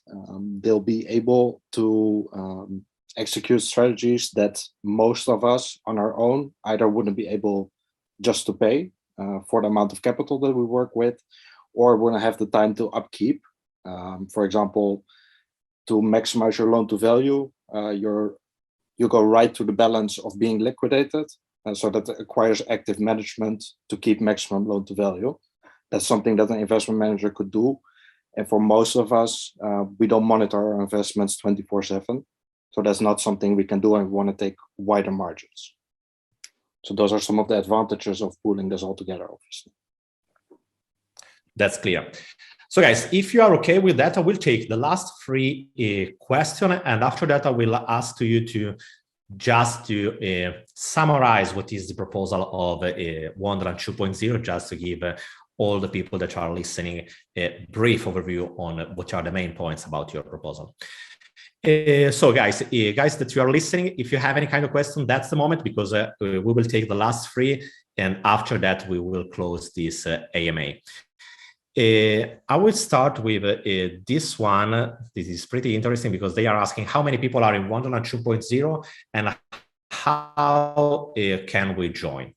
they'll be able to execute strategies that most of us on our own either wouldn't be able just to pay for the amount of capital that we work with, or we want to have the time to upkeep. For example, to maximize your loan to value, you go right to the balance of being liquidated, so that requires active management to keep maximum loan to value. That's something that an investment manager could do. And for most of us, we don't monitor our investments 24/7. So that's not something we can do, and we want to take wider margins. So those are some of the advantages of pooling this all together, obviously.
That's clear. So guys, if you are okay with that, I will take the last three question, and after that, I will ask you to just to summarize what is the proposal of Wonderland 2.0, just to give all the people that are listening a brief overview on what are the main points about your proposal. So guys that you are listening, if you have any kind of question, that's the moment, because we will take the last three, and after that we will close this AMA. I will start with this one. This is pretty interesting because they are asking how many people are in Wonderland 2.0 and how can we join?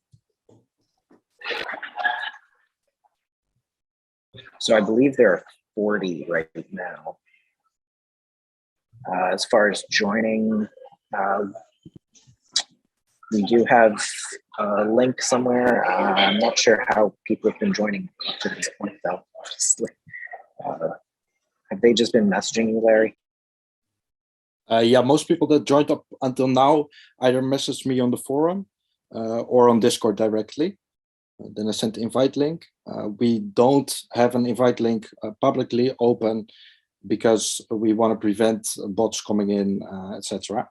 So I believe there are 40 right now. As far as joining, we do have a link somewhere. I'm not sure how people have been joining up to this point, though, obviously. Have they just been messaging you, Larry?
Yeah, most people that joined up until now either messaged me on the forum or on Discord directly. Then I sent the invite link. We don't have an invite link publicly open because we want to prevent bots coming in, etc.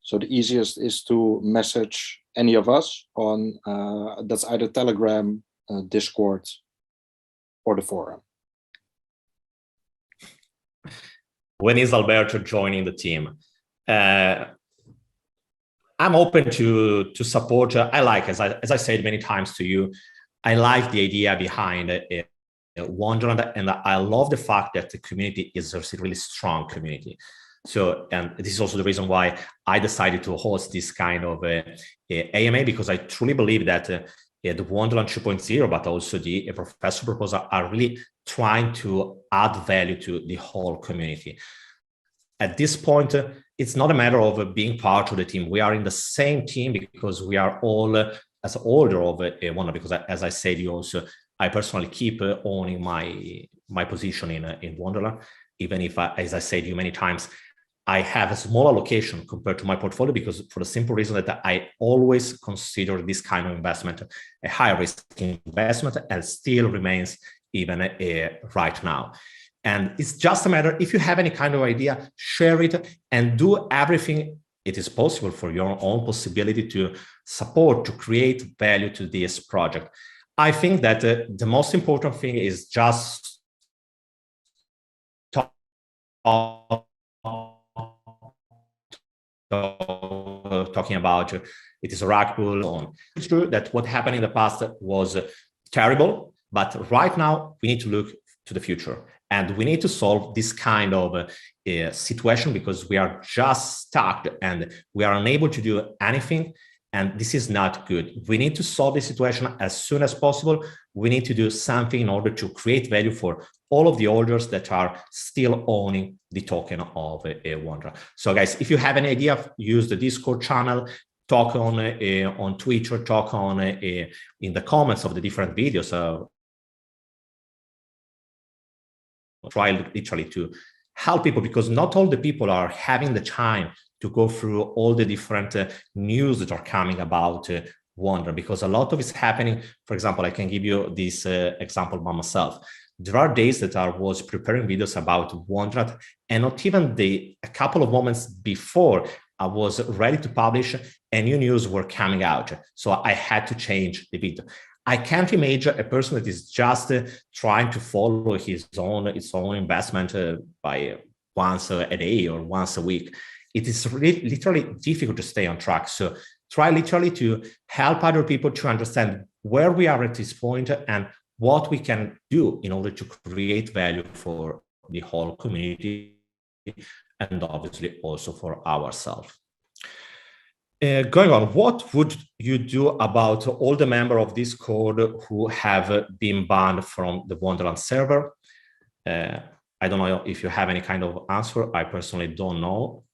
So the easiest is to message any of us on, that's either Telegram, Discord, or the forum.
When is Alberto joining the team? I'm open to support. I like, as I said many times to you, I like the idea behind Wonderland, and I love the fact that the community is a really strong community. So, and this is also the reason why I decided to host this kind of AMA, because I truly believe that the Wonderland 2.0, but also the professor proposal are really trying to add value to the whole community. At this point, it's not a matter of being part of the team. We are in the same team because we are all as older of Wonderland, because as I said, I personally keep owning my position in Wonderland, even if, as I said you many times, I have a small allocation compared to my portfolio, because for the simple reason that I always consider this kind of investment a high risk investment, and still remains even right now. And it's just a matter, if you have any kind of idea, share it and do everything it is possible for your own possibility to support, to create value to this project. I think that the most important thing is just talking about it is a rug pull on. It's true that what happened in the past was terrible, but right now we need to look to the future, and we need to solve this kind of situation, because we are just stuck and we are unable to do anything, and this is not good. We need to solve this situation as soon as possible. We need to do something in order to create value for all of the holders that are still owning the token of Wonderland. So guys, if you have an idea, use the Discord channel, talk on Twitter, talk on in the comments of the different videos. Try literally to help people, because not all the people are having the time to go through all the different news that are coming about Wonderland, because a lot of it's happening. For example, I can give you this example by myself. There are days that I was preparing videos about Wonderland, and not even a couple of moments before I was ready to publish, and new news were coming out. So I had to change the video. I can't imagine a person that is just trying to follow its own investment by once a day or once a week. It is really, literally difficult to stay on track. So try literally to help other people to understand where we are at this point and what we can do in order to create value for the whole community, and obviously also for ourselves. Going on, what would you do about all the members of Discord who have been banned from the Wonderland server? I don't know if you have any kind of answer. I personally don't know.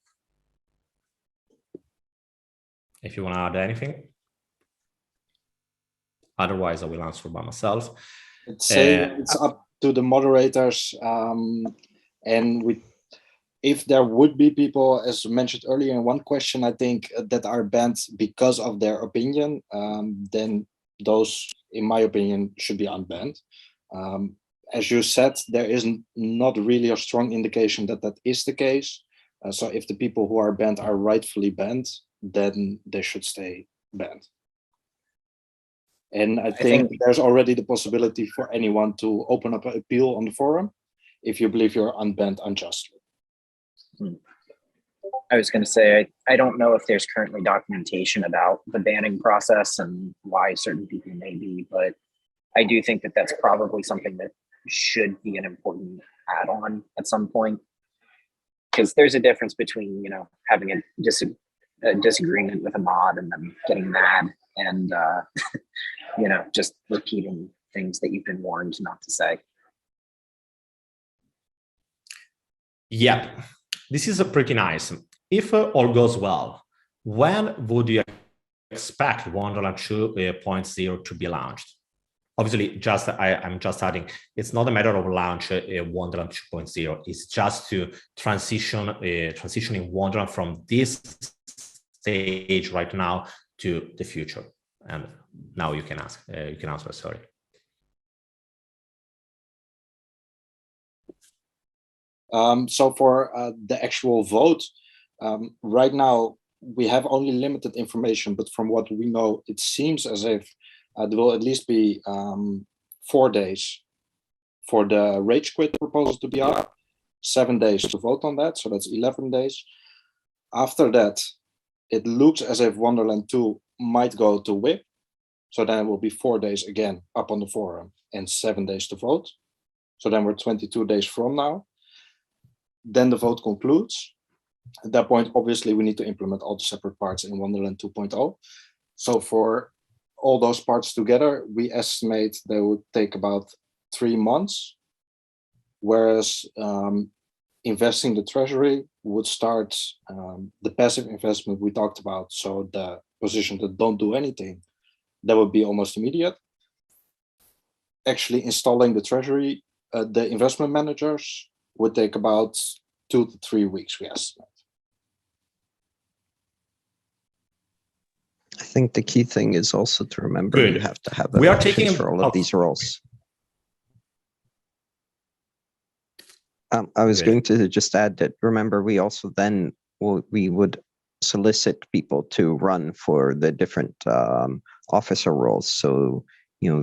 If you want to add anything. Otherwise, I will answer by myself.
It's up to the moderators, and if there would be people, as mentioned earlier in one question, I think, that are banned because of their opinion, then those, in my opinion, should be unbanned. As you said, there is not really a strong indication that that is the case. So if the people who are banned are rightfully banned, then they should stay banned. And I think there's already the possibility for anyone to open up an appeal on the forum if you believe you're unbanned unjustly.
I was going to say, I don't know if there's currently documentation about the banning process and why certain people may be, but I do think that that's probably something that should be an important add-on at some point. Because there's a difference between, you know, having a disagreement with a mod and them getting mad and, you know, just repeating things that you've been warned not to say.
Yeah, this is pretty nice. If all goes well, when would you expect Wonderland 2.0 to be launched? Obviously, I'm just adding, it's not a matter of launch Wonderland 2.0. It's just to transitioning Wonderland from this stage right now to the future. And now you can ask, you can answer, sorry.
So for the actual vote, right now we have only limited information, but from what we know, it seems as if there will at least be 4 days for the rage quit proposal to be up, 7 days to vote on that, so that's 11 days. After that, it looks as if Wonderland 2 might go to WIP, so then it will be 4 days again up on the forum and 7 days to vote. So then we're 22 days from now. Then the vote concludes. At that point, obviously, we need to implement all the separate parts in Wonderland 2.0. So for all those parts together, we estimate they would take about 3 months, whereas investing the treasury would start the passive investment we talked about. So the positions that don't do anything, that would be almost immediate. Actually installing the treasury, the investment managers, would take about 2 to 3 weeks, we estimate.
I think the key thing is also to remember you have to have elections for all of these roles. I was going to just add that, remember, we also then we would solicit people to run for the different officer roles. So, you know,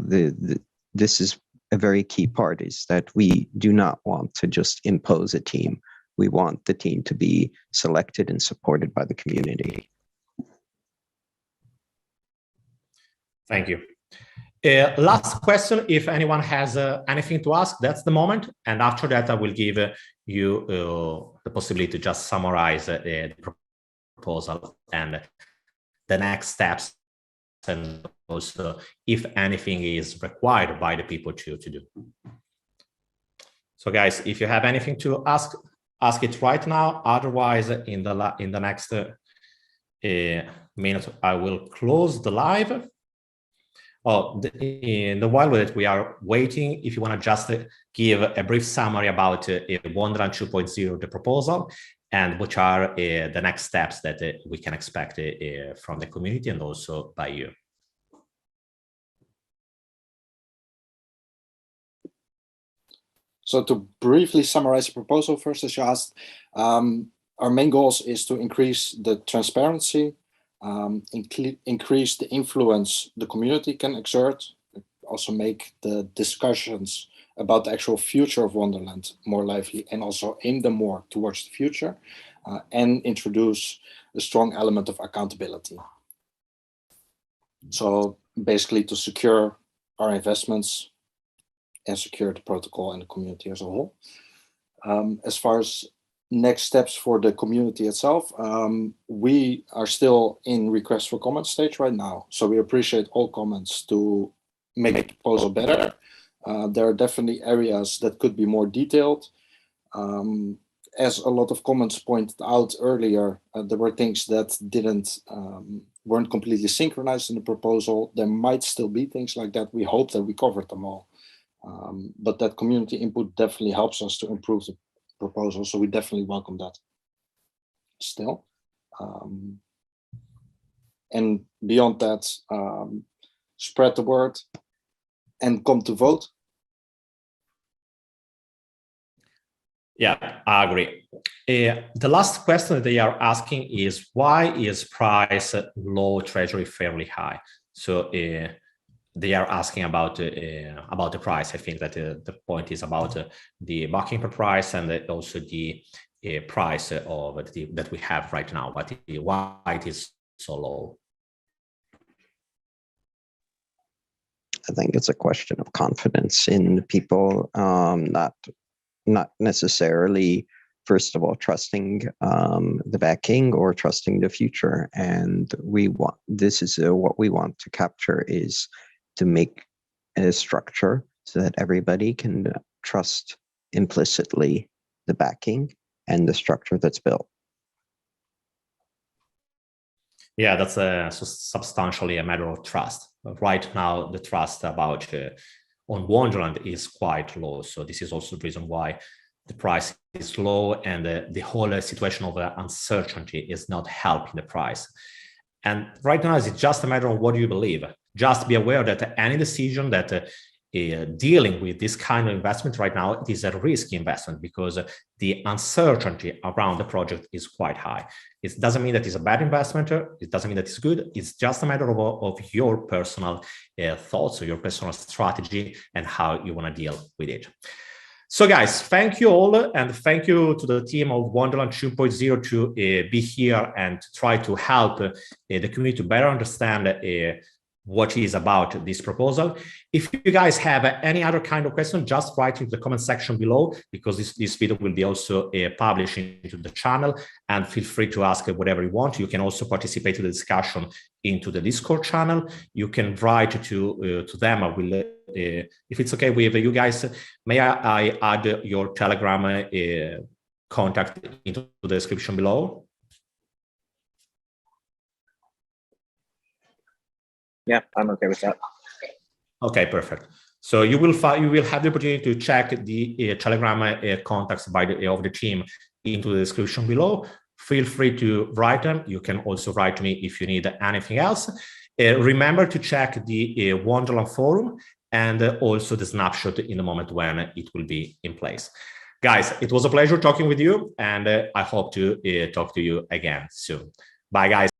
this is a very key part, is that we do not want to just impose a team. We want the team to be selected and supported by the community.
Thank you. Last question, if anyone has anything to ask, that's the moment. And after that, I will give you the possibility to just summarize the proposal and the next steps, and also if anything is required by the people to do. So guys, if you have anything to ask it right now. Otherwise, in the next minute, I will close the live. Well, in the while that we are waiting, if you want to just give a brief summary about Wonderland 2.0, the proposal, and which are the next steps that we can expect from the community and also by you.
So to briefly summarize the proposal, first, as you asked, our main goals is to increase the transparency, increase the influence the community can exert, also make the discussions about the actual future of Wonderland more lively, and also aim them more towards the future, and introduce a strong element of accountability. So basically to secure our investments and secure the protocol and the community as a whole. As far as next steps for the community itself. We are still in request for comment stage right now, so we appreciate all comments to make the proposal better. There are definitely areas that could be more detailed. As a lot of comments pointed out earlier, there were things that weren't completely synchronized in the proposal. There might still be things like that. We hope that we covered them all. But that community input definitely helps us to improve the proposal, so we definitely welcome that still. And beyond that, spread the word and come to vote.
Yeah, I agree. The last question they are asking is, why is price low, treasury fairly high? So they are asking about the price. I think that the point is about the market price and also the price of that we have right now, but why it is so low.
I think it's a question of confidence in people, not necessarily, first of all, trusting the backing or trusting the future. And this is what we want to capture, is to make a structure so that everybody can trust implicitly the backing and the structure that's built.
Yeah, that's substantially a matter of trust. Right now, the trust about on Wonderland is quite low. So this is also the reason why the price is low, and the whole situation of uncertainty is not helping the price. And right now, it's just a matter of what you believe. Just be aware that any decision that dealing with this kind of investment right now, it is a risky investment, because the uncertainty around the project is quite high. It doesn't mean that it's a bad investment. It doesn't mean that it's good. It's just a matter of your personal thoughts or your personal strategy and how you want to deal with it. So guys, thank you all, and thank you to the team of Wonderland 2.0 to be here and to try to help the community to better understand what is about this proposal. If you guys have any other kind of question, just write in the comment section below, because this video will be also published into the channel, and feel free to ask whatever you want. You can also participate in the discussion into the Discord channel. You can write to them. I will, if it's okay with you guys, may I add your Telegram contact into the description below?
Yeah, I'm okay with that.
Okay, perfect. So you will have the opportunity to check the Telegram contacts of the team into the description below. Feel free to write them. You can also write to me if you need anything else. Remember to check the Wonderland forum and also the snapshot in the moment when it will be in place. Guys, it was a pleasure talking with you, and I hope to talk to you again soon. Bye, guys.